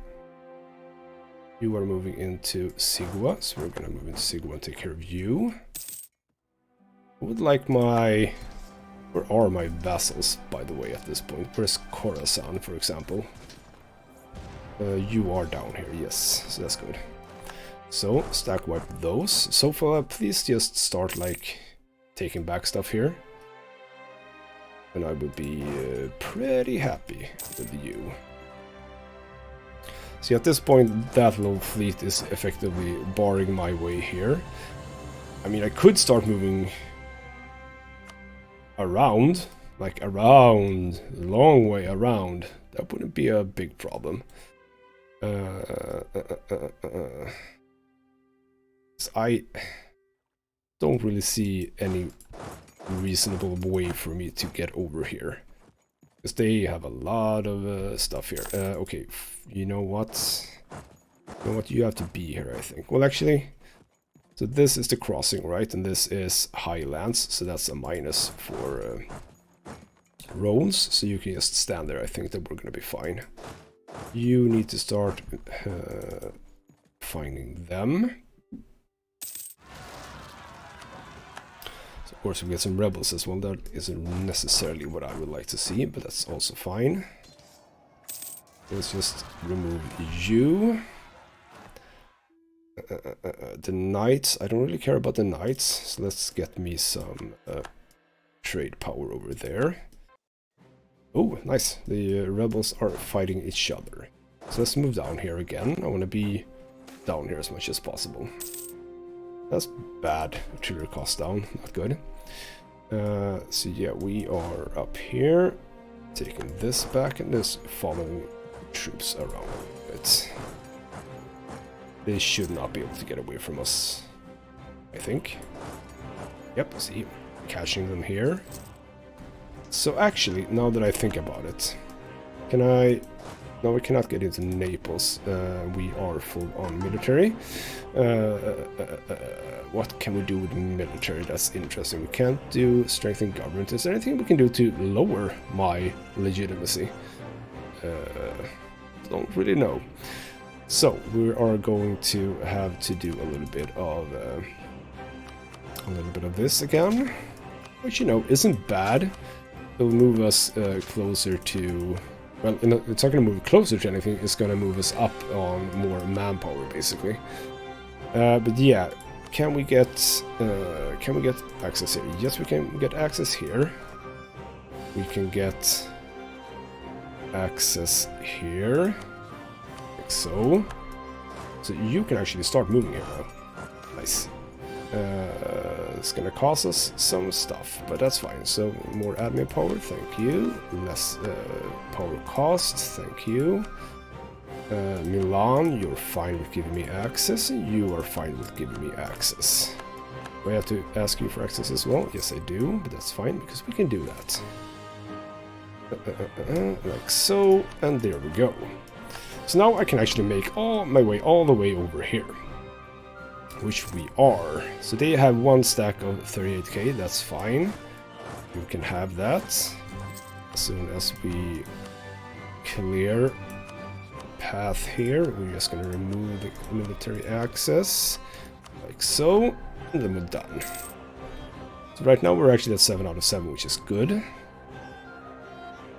A: You are moving into Sigua, so we're gonna move into Sigua and take care of you. I would like my Where are my vassals, by the way, at this point? Where's Khorasan, for example? You are down here, yes, so that's good. So, stack wipe those. So far, please just start, like, taking back stuff here. And I would be pretty happy with you. See, at this point, that little fleet is effectively barring my way here. I mean, I could start moving around, like around, a long way around. That wouldn't be a big problem. I don't really see any reasonable way for me to get over here. Because they have a lot of stuff here. Okay, you know what? You know what? You have to be here, I think. Well, actually, so this is the crossing, right? And this is highlands, so that's a minus for roads. So you can just stand there. I think that we're going to be fine. You need to start finding them. So of course, we get some rebels as well. That isn't necessarily what I would like to see, but that's also fine. Let's just remove you. The knights, I don't really care about the knights, so let's get me some trade power over there. Oh, nice. The rebels are fighting each other. So let's move down here again. I want to be down here as much as possible. That's bad. Trigger cost down. Not good. So yeah, we are up here. Taking this back and just following troops around a bit. They should not be able to get away from us, I think. Yep, see, catching them here. So actually, now that I think about it, can I... No, we cannot get into Naples. We are full on military. What can we do with military? That's interesting. We can't do strengthen government. Is there anything we can do to lower my legitimacy? Don't really know. So we are going to have to do a little bit of this again, which, you know, isn't bad. It'll move us closer to, well, it's not going to move closer to anything. It's going to move us up on more manpower, basically. But yeah, can we get access here? Yes, we can get access here. We can get access here. So you can actually start moving here now. Nice. It's gonna cost us some stuff, but that's fine. So more admin power, thank you. Less power cost, thank you. Milan, you're fine with giving me access. You are fine with giving me access. Do I have to ask you for access as well? Yes, I do, but that's fine because we can do that. Like so, and there we go. So now I can actually make my way all the way over here, which we are. So they have one stack of 38k, that's fine. You can have that. As soon as we clear path here, we're just going to remove the military access, like so, and then we're done. So right now we're actually at 7 out of 7, which is good.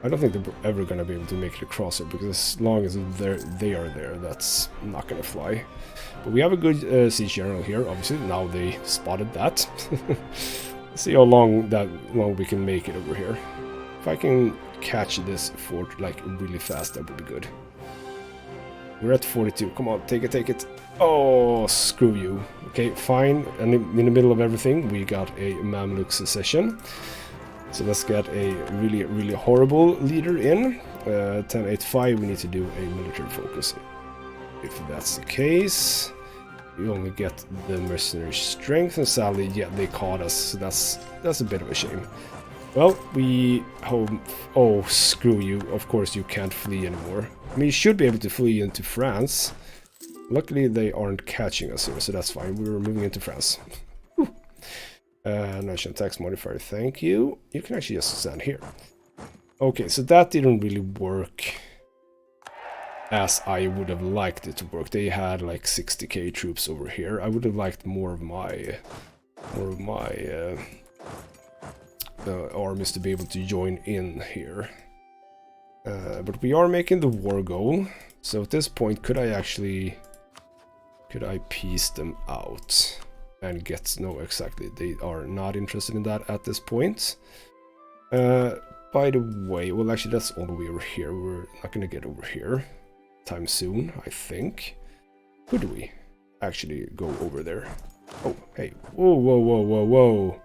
A: I don't think they're ever going to be able to make it across it, because as long as they are there, that's not going to fly. But we have a good siege general here, obviously. Now they spotted that. Let's see how long we can make it over here. If I can catch this fort like really fast, that would be good. We're at 42. Come on, take it. Oh, screw you. Okay, fine. And in the middle of everything, we got a Mamluk secession. So let's get a really, really horrible leader in. 1085, we need to do a military focus. If that's the case, we only get the mercenary strength, and sadly, yeah, they caught us. So that's a bit of a shame. Well, we hope... Oh, screw you. Of course, you can't flee anymore. I mean, you should be able to flee into France. Luckily, they aren't catching us here, so that's fine. We're moving into France. National tax modifier, thank you. You can actually just stand here. Okay, so that didn't really work as I would have liked it to work. They had like 60k troops over here. I would have liked more of my armies to be able to join in here. But we are making the war goal, so at this point could I piece them out and get... No, exactly, they are not interested in that at this point. By the way, well actually that's all the way over here, we're not gonna get over here time soon, I think. Could we actually go over there? Oh, hey, whoa, whoa, whoa, whoa, whoa.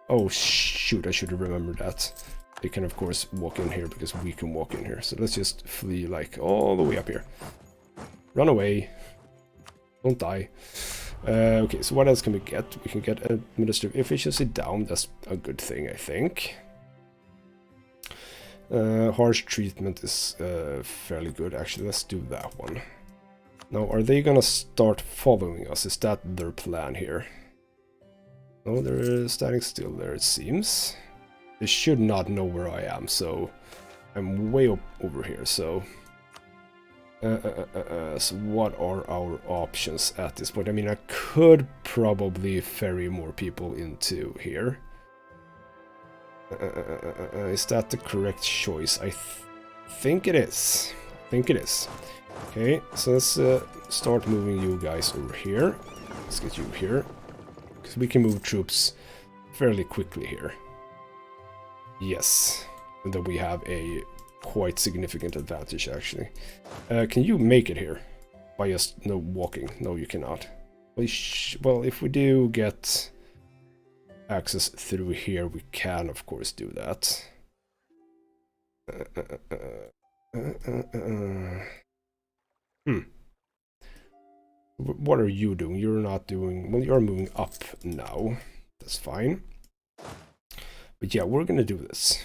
A: Oh shoot, I should have remembered that. They can of course walk in here because we can walk in here. So let's just flee like all the way up here. Run away. Don't die. Okay, so what else can we get? We can get administrative efficiency down. That's a good thing, I think. Harsh treatment is fairly good. Actually, let's do that one. Now, are they gonna start following us? Is that their plan here? No, they're standing still there, it seems. They should not know where I am, so I'm way up over here, so... so what are our options at this point? I mean, I could probably ferry more people into here. Is that the correct choice? I think it is. I think it is. Okay, so let's start moving you guys over here. Let's get you here. Because we can move troops fairly quickly here. Yes. And then we have a quite significant advantage, actually. Can you make it here? By just walking? No, you cannot. Well, if we do get access through here, we can, of course, do that. What are you doing? You're not doing... Well, you're moving up now. That's fine. But yeah, we're gonna do this.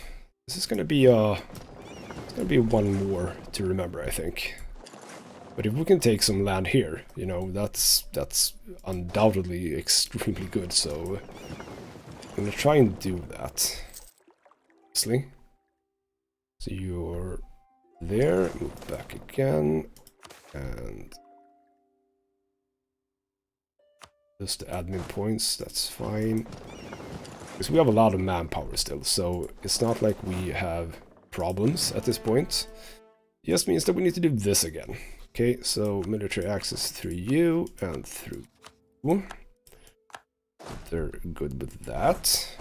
A: This is gonna be it's gonna be one more to remember, I think. But if we can take some land here, you know, that's undoubtedly extremely good, so I'm gonna try and do that. Honestly. So you're there, move back again, and just the admin points, that's fine. Because we have a lot of manpower still, so it's not like we have problems at this point. It just means that we need to do this again. Okay, so military access through you and through you. They're good with that.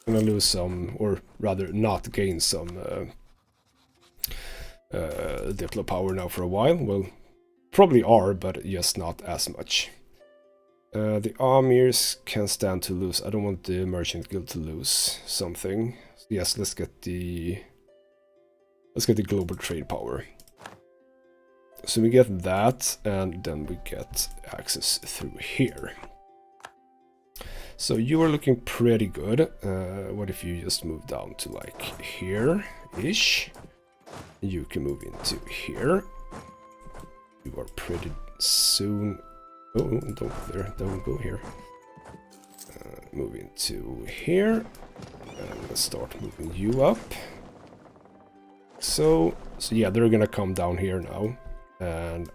A: I'm gonna lose some, or rather not gain some Diplo power now for a while. Well, probably are, but just not as much. The Amirs can stand to lose. I don't want the Merchant Guild to lose something. Yes, let's get the global trade power. So we get that, and then we get access through here. So you are looking pretty good. What if you just move down to like here-ish? You can move into here. You are pretty soon... Oh, don't go there, don't go here. Move into here. And let's start moving you up. So yeah, they're gonna come down here now. And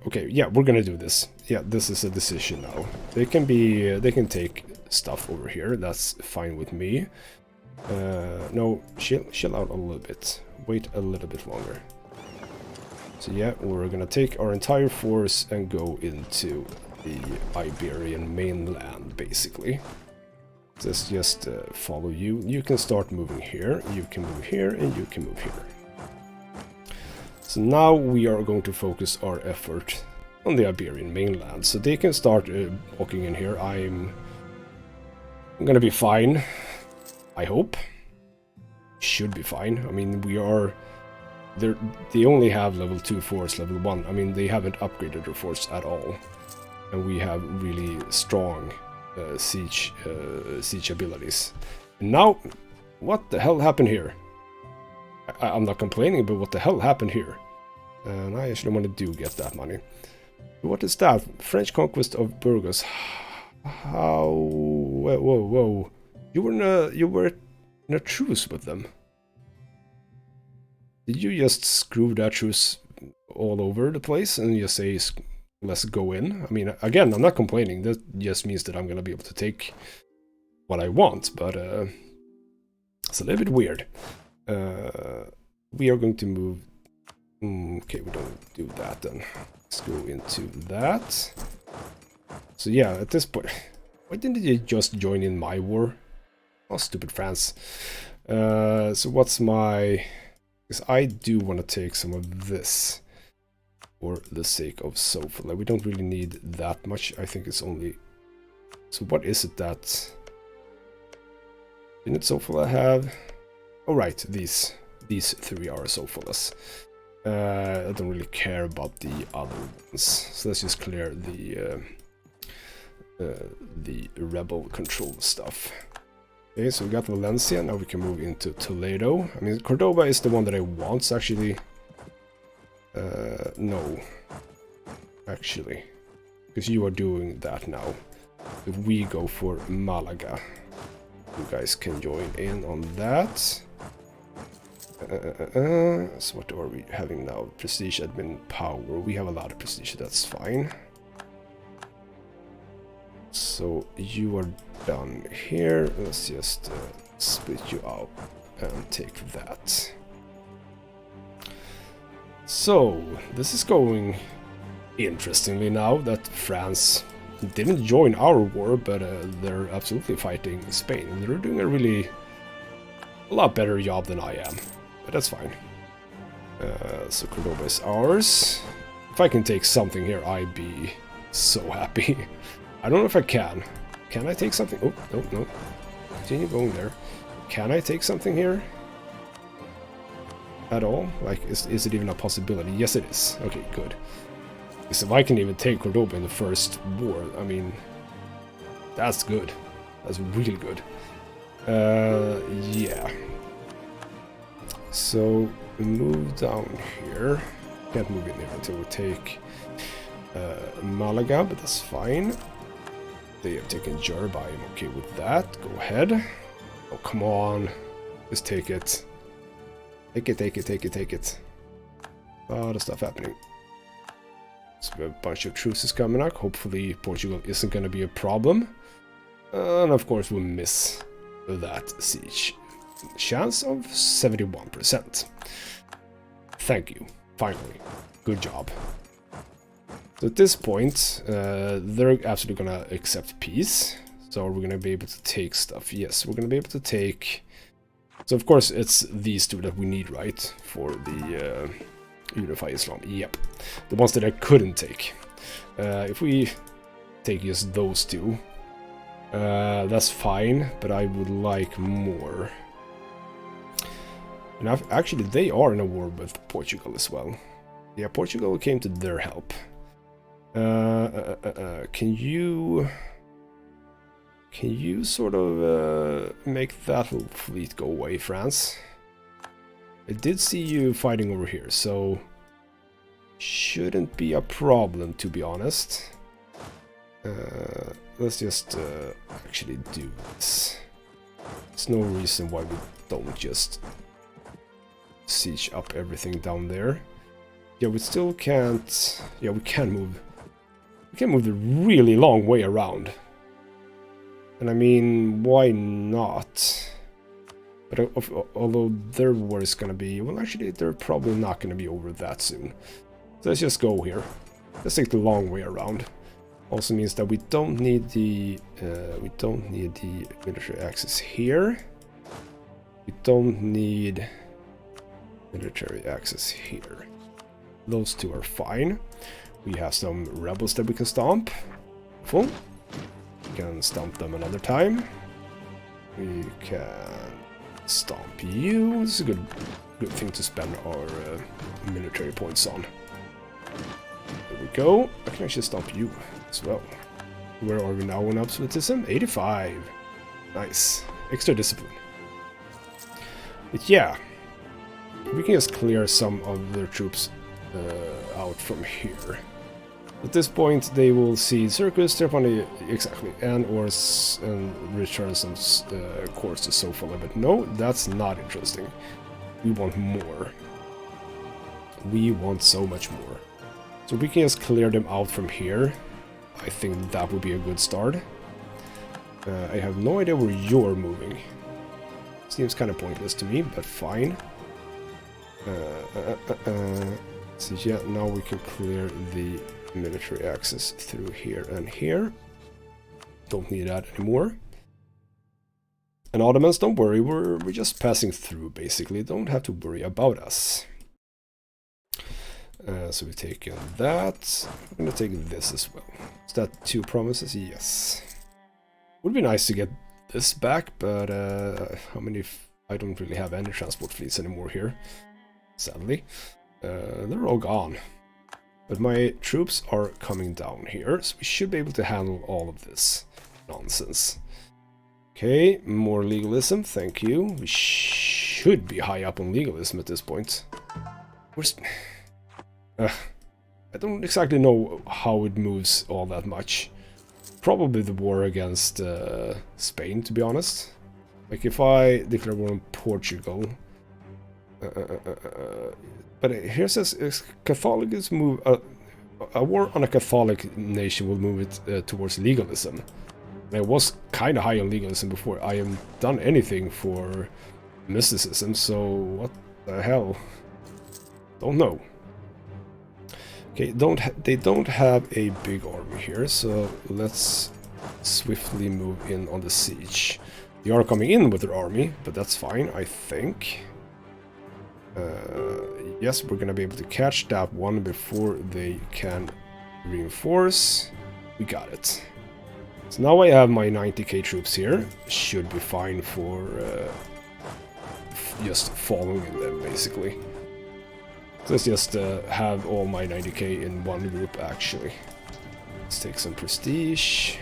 A: okay, yeah, we're gonna do this. Yeah, this is a decision now. They can take stuff over here, that's fine with me. No, chill out a little bit. Wait a little bit longer. So yeah, we're gonna take our entire force and go into the Iberian mainland, basically. Let's just follow you. You can start moving here, you can move here, and you can move here. So now we are going to focus our effort on the Iberian mainland. So they can start walking in here. I'm gonna be fine, I hope. Should be fine. I mean, we are... They only have level 2 force, level 1. I mean, they haven't upgraded their force at all. And we have really strong siege abilities. And now, what the hell happened here? I'm not complaining, but what the hell happened here? And I actually want to get that money. What is that? French conquest of Burgos. How? Whoa. You were in a truce with them. Did you just screw that truce all over the place and just say let's go in. I mean, again, I'm not complaining. That just means that I'm gonna be able to take what I want, but it's a little bit weird. We are going to move. Okay, we don't do that then. Let's go into that. So yeah, at this point, why didn't you just join in my war? Oh, stupid France. So what's my... Because I do want to take some of this for the sake of Sofia. Like, we don't really need that much. I think it's only... So what is it that... Didn't Sofia have... Oh right, these 3 are Sofias. I don't really care about the other ones. So let's just clear the rebel control stuff. Okay, so we got Valencia, now we can move into Toledo. I mean, Cordoba is the one that I want, actually. No. Actually. Because you are doing that now. If we go for Malaga, you guys can join in on that. So what are we having now? Prestige, admin, power. We have a lot of prestige, that's fine. So you are done here. Let's just split you out and take that. So this is going interestingly now that France didn't join our war, but they're absolutely fighting Spain, and they're doing a lot better job than I am, but that's fine. So Cordoba is ours. If I can take something here, I'd be so happy. I don't know if I can. Can I take something? Oh, no. Continue going there. Can I take something here? At all? Like, is it even a possibility? Yes, it is. Okay, good. Because if I can even take Cordoba in the first war, I mean, that's good. That's really good. Yeah. So, move down here. Can't move in here until we take Malaga, but that's fine. They have taken Jerba, I'm okay with that. Go ahead. Oh, come on. Just take it. Take it. A lot of stuff happening. So we have a bunch of truces coming up. Hopefully Portugal isn't going to be a problem. And of course we'll miss that siege. Chance of 71%. Thank you. Finally. Good job. So at this point, they're absolutely gonna accept peace. So are we gonna be able to take stuff? Yes, we're gonna be able to take... So of course it's these two that we need, right? For the Unify Islam. Yep. The ones that I couldn't take. If we take just those two, that's fine, but I would like more. And actually they are in a war with Portugal as well. Yeah, Portugal came to their help. Can you sort of make that whole fleet go away, France? I did see you fighting over here, so shouldn't be a problem, to be honest. Let's just actually do this. There's no reason why we don't just siege up everything down there. Yeah, we still can't... Yeah, we can move... We can move the really long way around. And I mean, why not? But although their war is gonna be... Well, actually, they're probably not gonna be over that soon. So let's just go here. Let's take the long way around. Also means that we don't need the... military access here. We don't need military access here. Those two are fine. We have some rebels that we can stomp. Full. We can stomp them another time. We can stomp you. This is a good thing to spend our military points on. There we go. I can actually stomp you as well. Where are we now in absolutism? 85. Nice. Extra discipline. But yeah. We can just clear some of their troops out from here. At this point, they will see circus, step on the exactly, and return some course to Sofia. But no, that's not interesting. We want more. We want so much more. So we can just clear them out from here. I think that would be a good start. I have no idea where you're moving. Seems kind of pointless to me, but fine. So yeah, now we can clear the military access through here and here. Don't need that anymore. And Ottomans, don't worry, we're just passing through, basically. Don't have to worry about us. So we take that. I'm gonna take this as well. Is that 2 provinces? Yes. Would be nice to get this back, but how many... I don't really have any transport fleets anymore here, sadly. They're all gone. But my troops are coming down here, so we should be able to handle all of this nonsense. Okay, more legalism, thank you. We should be high up on legalism at this point. I don't exactly know how it moves all that much. Probably the war against Spain, to be honest. Like, if I declare war on Portugal... but here says Catholics move... a war on a Catholic nation will move it towards legalism. I was kind of high on legalism before I have done anything for mysticism, so what the hell? Don't know. Okay, they don't have a big army here, so let's swiftly move in on the siege. They are coming in with their army, but that's fine, I think. Yes, we're gonna be able to catch that one before they can reinforce. We got it. So now I have my 90k troops here. Should be fine for just following them, basically. So let's just have all my 90k in one group, actually. Let's take some prestige.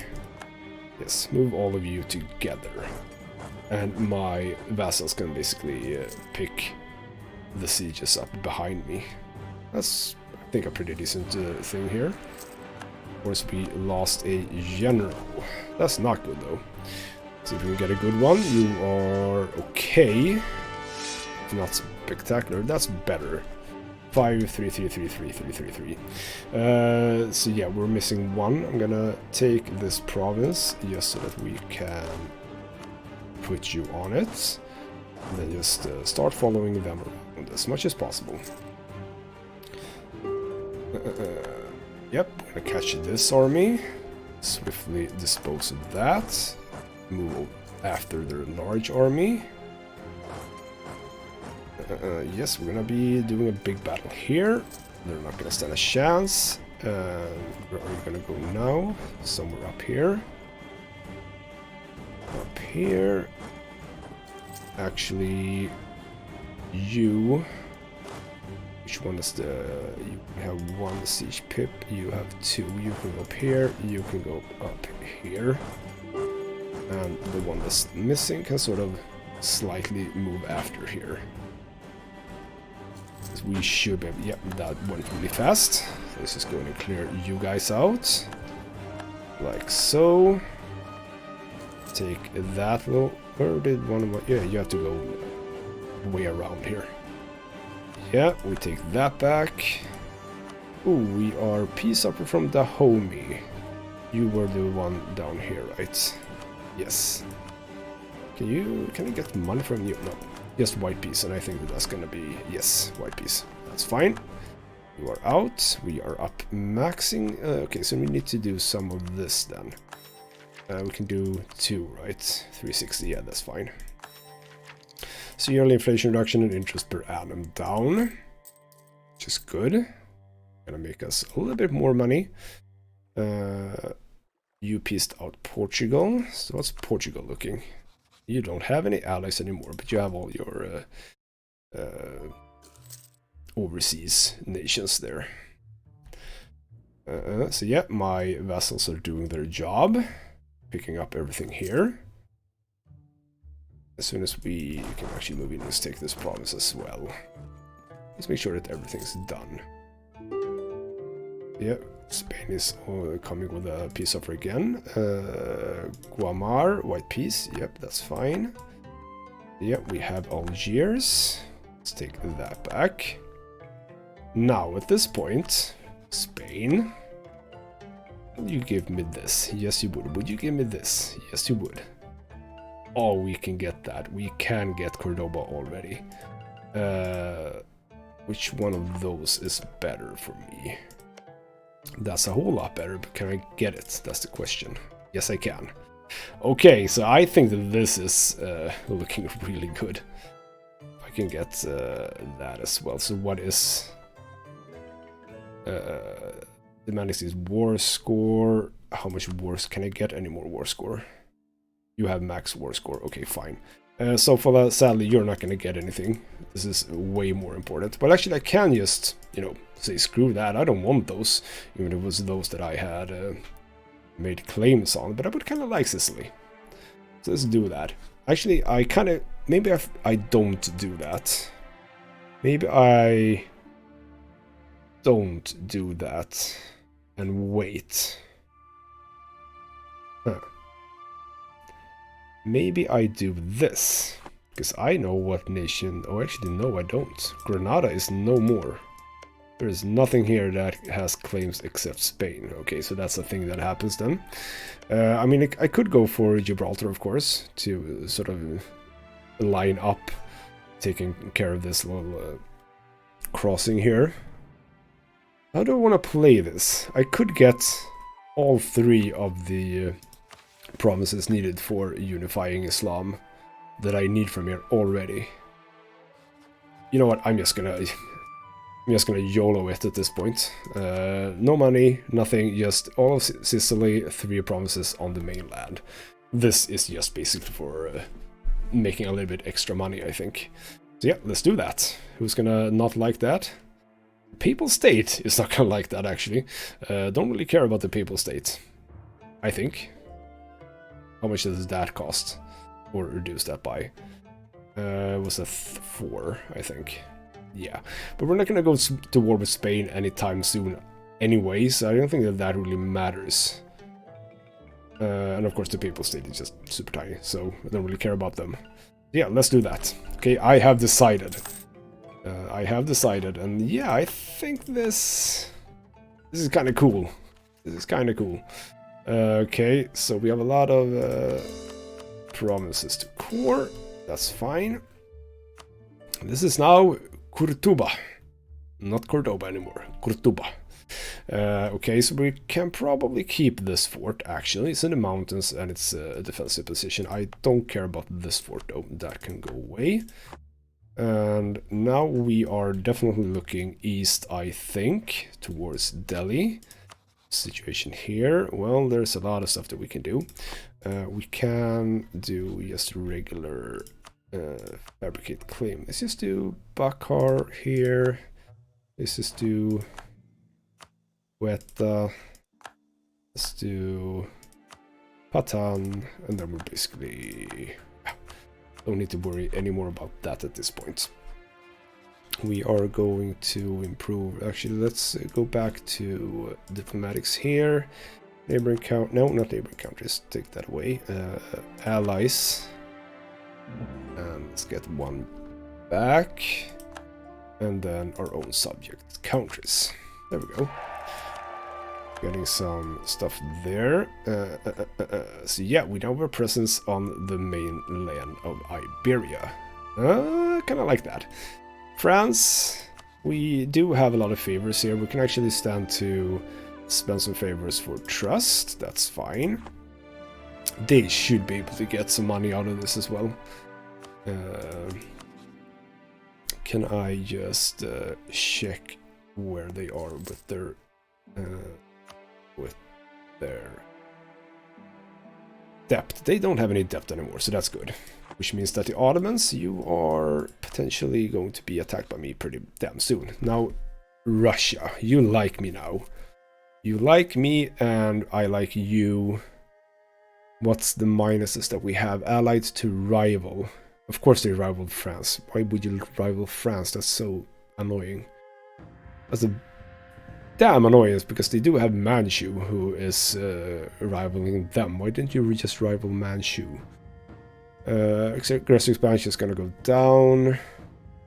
A: Yes, move all of you together. And my vassals can basically pick the sieges up behind me. That's, I think, a pretty decent thing here. Of course, we lost a general. That's not good, though. See if we can get a good one. You are okay. Not spectacular. That's better. 5, 3, 3, 3, 3, 3, 3, 3. So yeah, we're missing one. I'm gonna take this province just so that we can put you on it. And then just start following them around as much as possible. Yep, we're gonna catch this army. Swiftly dispose of that. Move after their large army. Yes, we're gonna be doing a big battle here. They're not gonna stand a chance. Where are you gonna go now? Somewhere up here. Up here. Actually, you... Which one is the... You have 1 siege pip, you have 2. You can go up here, you can go up here. And the one that's missing can sort of slightly move after here. We should be... Yep, that went really fast. So let's just go and clear you guys out. Like so. Take that little... Where did one of my... Yeah, you have to go way around here. Yeah, we take that back. Ooh, we are peace offer from Dahomey. You were the one down here, right? Yes. Can you get money from you? No. Just white piece, and I think that's gonna be... Yes, white piece. That's fine. You are out. We are up maxing. Okay, so we need to do some of this then. We can do 2, right? 360, yeah, that's fine. So yearly inflation reduction and interest per annum down. Which is good. Gonna make us a little bit more money. You pieced out Portugal. So what's Portugal looking? You don't have any allies anymore, but you have all your overseas nations there. So yeah, my vassals are doing their job. Picking up everything here. As soon as we can actually move in, let's take this province as well. Let's make sure that everything's done. Yeah, Spain is coming with a peace offer again. Guamar, white peace. Yep, that's fine. Yep, we have Algiers. Let's take that back. Now, at this point, Spain. Would you give me this? Yes, you would. Would you give me this? Yes, you would. Oh, we can get that. We can get Cordoba already. Which one of those is better for me? That's a whole lot better, but can I get it? That's the question. Yes, I can. Okay, so I think that this is looking really good. I can get that as well. So what is... demanding is war score. How much wars can I get? Any more war score? You have max war score. Okay, fine. So for that, sadly, you're not going to get anything. This is way more important. But actually, I can just, you know, say screw that. I don't want those, even if it was those that I had made claims on. But I would kind of like Sicily. So let's do that. Actually, I kind of... Maybe I don't do that. Maybe I don't do that and wait. Huh. Maybe I do this, because I know what nation... Oh, actually, no, I don't. Granada is no more. There is nothing here that has claims except Spain. Okay, so that's a thing that happens then. I mean, I could go for Gibraltar, of course, to sort of line up taking care of this little crossing here. How do I want to play this? I could get all three of the... promises needed for unifying Islam that I need from here already. You know what? I'm just gonna YOLO it at this point. No money, nothing, just all of Sicily, 3 promises on the mainland. This is just basically for making a little bit extra money, I think. So yeah, let's do that. Who's gonna not like that? Papal State is not gonna like that, actually. Don't really care about the Papal State, I think. How much does that cost? Or reduce that by? It was a 4, I think. Yeah. But we're not going to go to war with Spain anytime soon anyway, so I don't think that really matters. And of course the Papal State is just super tiny, so I don't really care about them. Yeah, let's do that. Okay, I have decided. And yeah, I think this is kind of cool. This is kind of cool. Okay, so we have a lot of promises to core. That's fine. This is now Cordoba. Not Cordoba anymore. Cordoba. Okay, so we can probably keep this fort, actually. It's in the mountains and it's a defensive position. I don't care about this fort, though. That can go away. And now we are definitely looking east, I think, towards Delhi. Situation here, well, there's a lot of stuff that we can do. We can do just regular fabricate claim. Let's just do Bakar here. Let's just do Weta. Let's do Patan, and then we're basically don't need to worry anymore about that at this point. We are going to improve. Actually, let's go back to diplomatics here. Neighboring count. No, not neighboring countries. Take that away. Allies. And let's get 1 back. And then our own subject countries. There we go. Getting some stuff there. So yeah, we now have a presence on the mainland of Iberia. Kind of like that. France, we do have a lot of favors here. We can actually stand to spend some favors for trust. That's fine. They should be able to get some money out of this as well. Can I just check where they are with their debt? They don't have any debt anymore, so that's good. Which means that the Ottomans, you are potentially going to be attacked by me pretty damn soon. Now, Russia, you like me now. You like me and I like you. What's the minuses that we have? Allied to rival. Of course they rivaled France. Why would you rival France? That's so annoying. That's a damn annoyance, because they do have Manchu, who is rivaling them. Why didn't you just rival Manchu? Aggressive expansion is going to go down.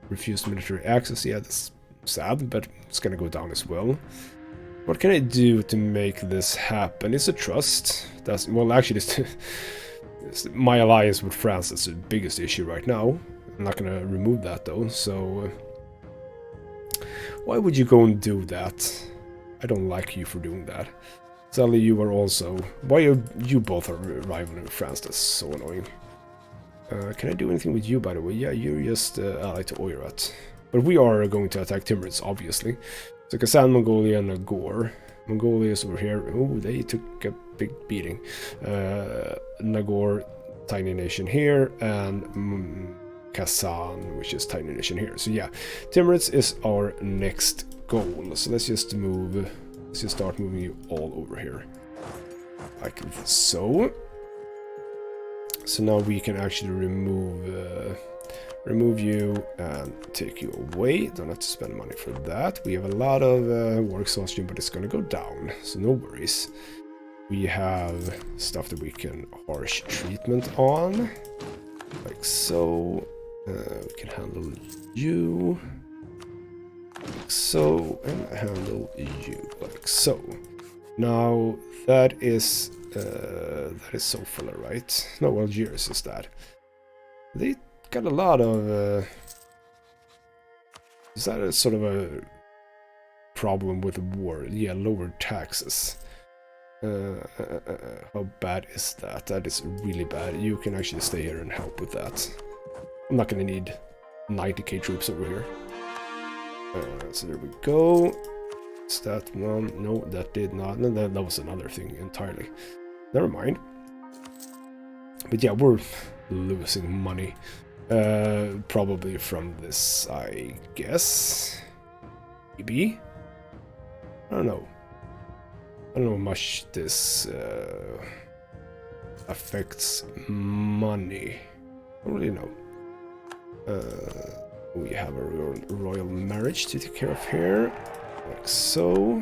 A: Refused military access. Yeah, that's sad, but it's going to go down as well. What can I do to make this happen? It's a trust. That's, well, actually, it's my alliance with France that's the biggest issue right now. I'm not gonna remove that though, so why would you go and do that? I don't like you for doing that. Sadly, you are also... Why are you both are rivaling France? That's so annoying. Can I do anything with you, by the way? Yeah, you're just allied to Oirat. But we are going to attack Timurids, obviously. So Kazan, Mongolia, and Nagor. Mongolia is over here. Oh, they took a big beating. Nagor, tiny nation here, and Kazan, which is tiny nation here. So yeah, Timurids is our next goal. So let's just move. Let's just start moving you all over here, like so. So now we can actually remove you and take you away. Don't have to spend money for that. We have a lot of war exhaustion, but it's gonna go down, so no worries. We have stuff that we can harsh treatment on, like so. We can handle you, like so, and handle you, like so. Now that is Sofala, right? No, Algiers is that. They got a lot of... is that a sort of a problem with the war? Yeah, lower taxes. How bad is that? That is really bad. You can actually stay here and help with that. I'm not gonna need 90k troops over here. So there we go. Is that one? No, that did not. No, that was another thing entirely. Never mind. But yeah, we're losing money. Probably from this, I guess. Maybe? I don't know. I don't know how much this affects money. I don't really know. We have a royal marriage to take care of here. Like so.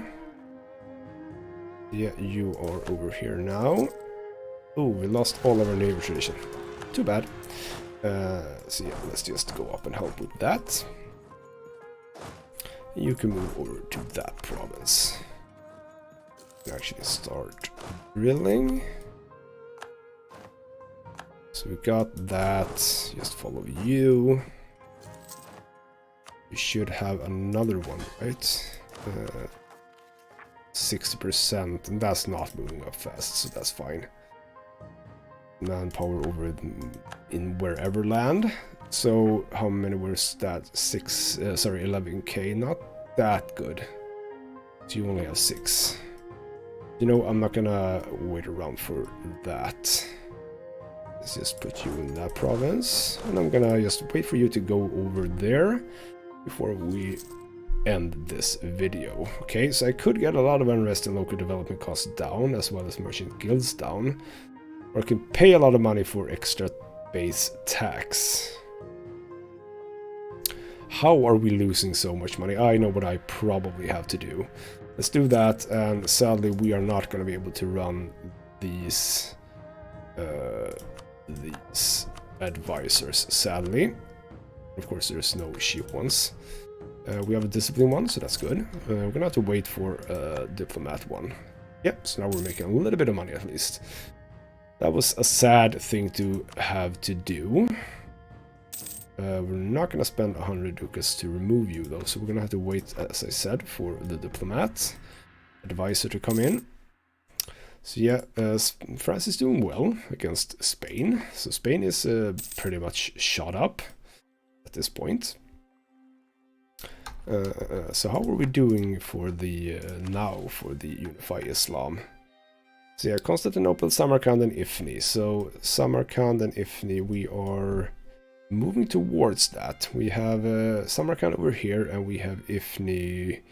A: Yeah, you are over here now. Oh, we lost all of our neighbor tradition. Too bad. So yeah, let's just go up and help with that. You can move over to that province. Actually start drilling. So we got that. Just follow you. We should have another one, right? 60%, and that's not moving up fast, so that's fine. Manpower over in wherever land. So how many was that? 11k, not that good. So you only have 6. You know, I'm not gonna wait around for that. Let's just put you in that province, and I'm gonna just wait for you to go over there before we end this video. Okay, so I could get a lot of unrest and local development costs down, as well as merchant guilds down, or I can pay a lot of money for extra base tax. How are we losing so much money? I know what I probably have to do. Let's do that, and sadly we are not going to be able to run these advisors, sadly. Of course, there's no sheep ones. We have a discipline one, so that's good. We're gonna have to wait for a diplomat one. Yep, so now we're making a little bit of money at least. That was a sad thing to have to do. We're not gonna spend 100 ducats to remove you though, so we're gonna have to wait, as I said, for the diplomat advisor to come in. So yeah, France is doing well against Spain. So Spain is pretty much shot up at this point. So how are we doing for the now for the Unify Islam? So yeah, Constantinople, Samarkand, and Ifni. So Samarkand and Ifni, we are moving towards that. We have Samarkand over here, and we have Ifni.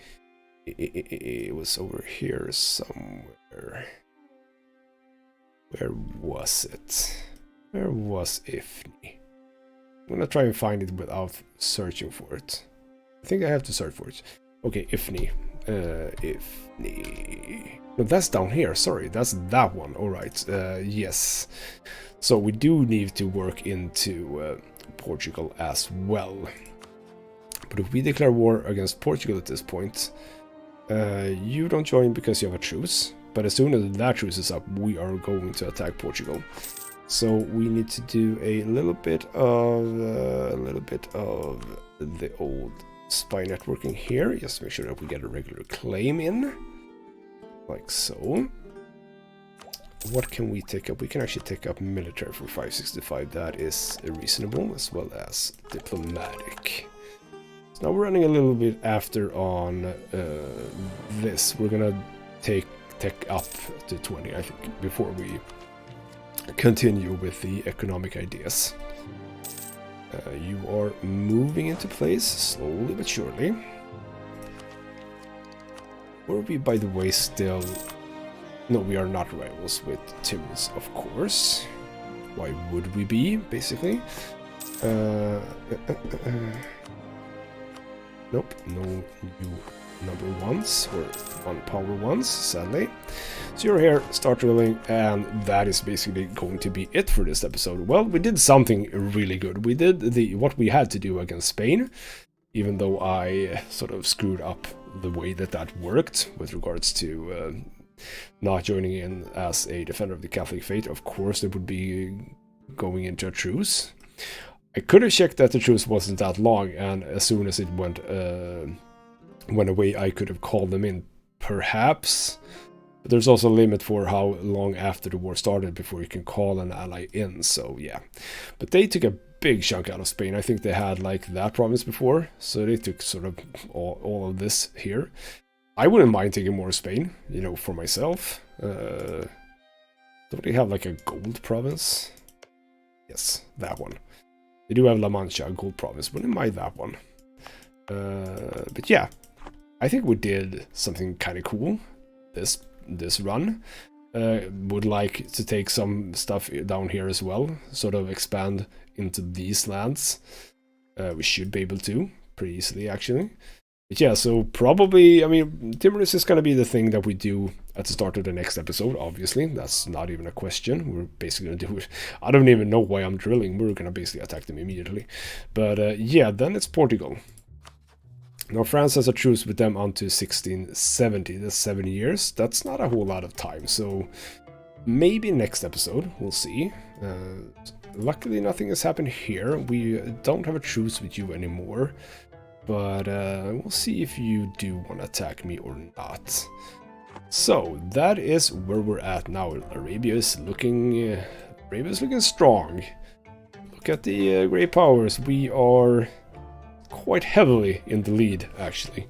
A: It was over here somewhere. Where was it? Where was Ifni? I'm gonna try and find it without searching for it. I think I have to search for it. Okay, Ifni. Ifni. No, that's down here. Sorry, that's that one. Alright, yes. So we do need to work into Portugal as well. But if we declare war against Portugal at this point, You don't join because you have a truce, but as soon as that truce is up, we are going to attack Portugal. So we need to do a little bit of the old spy networking here, just to make sure that we get a regular claim in, like so. What can we take up? We can actually take up military for 565. That is reasonable, as well as diplomatic. So now we're running a little bit after on this. We're gonna take up to 20, I think, before we continue with the economic ideas. You are moving into place slowly but surely. Were we, by the way, still... No, we are not rivals with Timbers, of course. Why would we be, basically? Nope, no new number ones, or one power ones, sadly. So you're here, start drilling, and that is basically going to be it for this episode. Well, we did something really good. We did what we had to do against Spain, even though I sort of screwed up the way that worked with regards to not joining in as a defender of the Catholic faith. Of course, it would be going into a truce. I could have checked that the truce wasn't that long, and as soon as it went away, I could have called them in, perhaps. But there's also a limit for how long after the war started before you can call an ally in, so yeah. But they took a big chunk out of Spain. I think they had like that province before, so they took sort of all of this here. I wouldn't mind taking more Spain, you know, for myself. Don't they have like a gold province? Yes, that one. They do have La Mancha, a gold province, wouldn't mind that one. But yeah, I think we did something kind of cool this run. Would like to take some stuff down here as well, sort of expand into these lands. We should be able to, pretty easily actually. But yeah, so probably, I mean, Timorous is going to be the thing that we do at the start of the next episode, obviously. That's not even a question. We're basically going to do it. I don't even know why I'm drilling. We're going to basically attack them immediately. But yeah, then it's Portugal. Now, France has a truce with them until 1670. That's 7 years. That's not a whole lot of time. So maybe next episode, we'll see. Luckily, nothing has happened here. We don't have a truce with you anymore. But we'll see if you do want to attack me or not. So that is where we're at now. Arabia is looking strong. Look at the great powers. We are quite heavily in the lead, actually.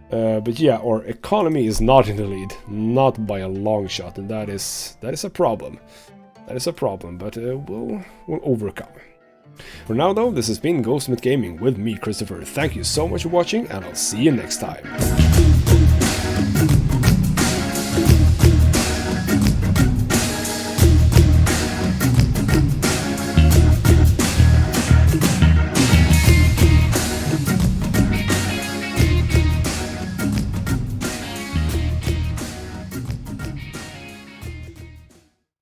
A: But yeah, our economy is not in the lead, not by a long shot, and that is a problem. That is a problem, but we'll overcome. For now though, this has been Ghostsmith Gaming with me, Christopher. Thank you so much for watching, and I'll see you next time.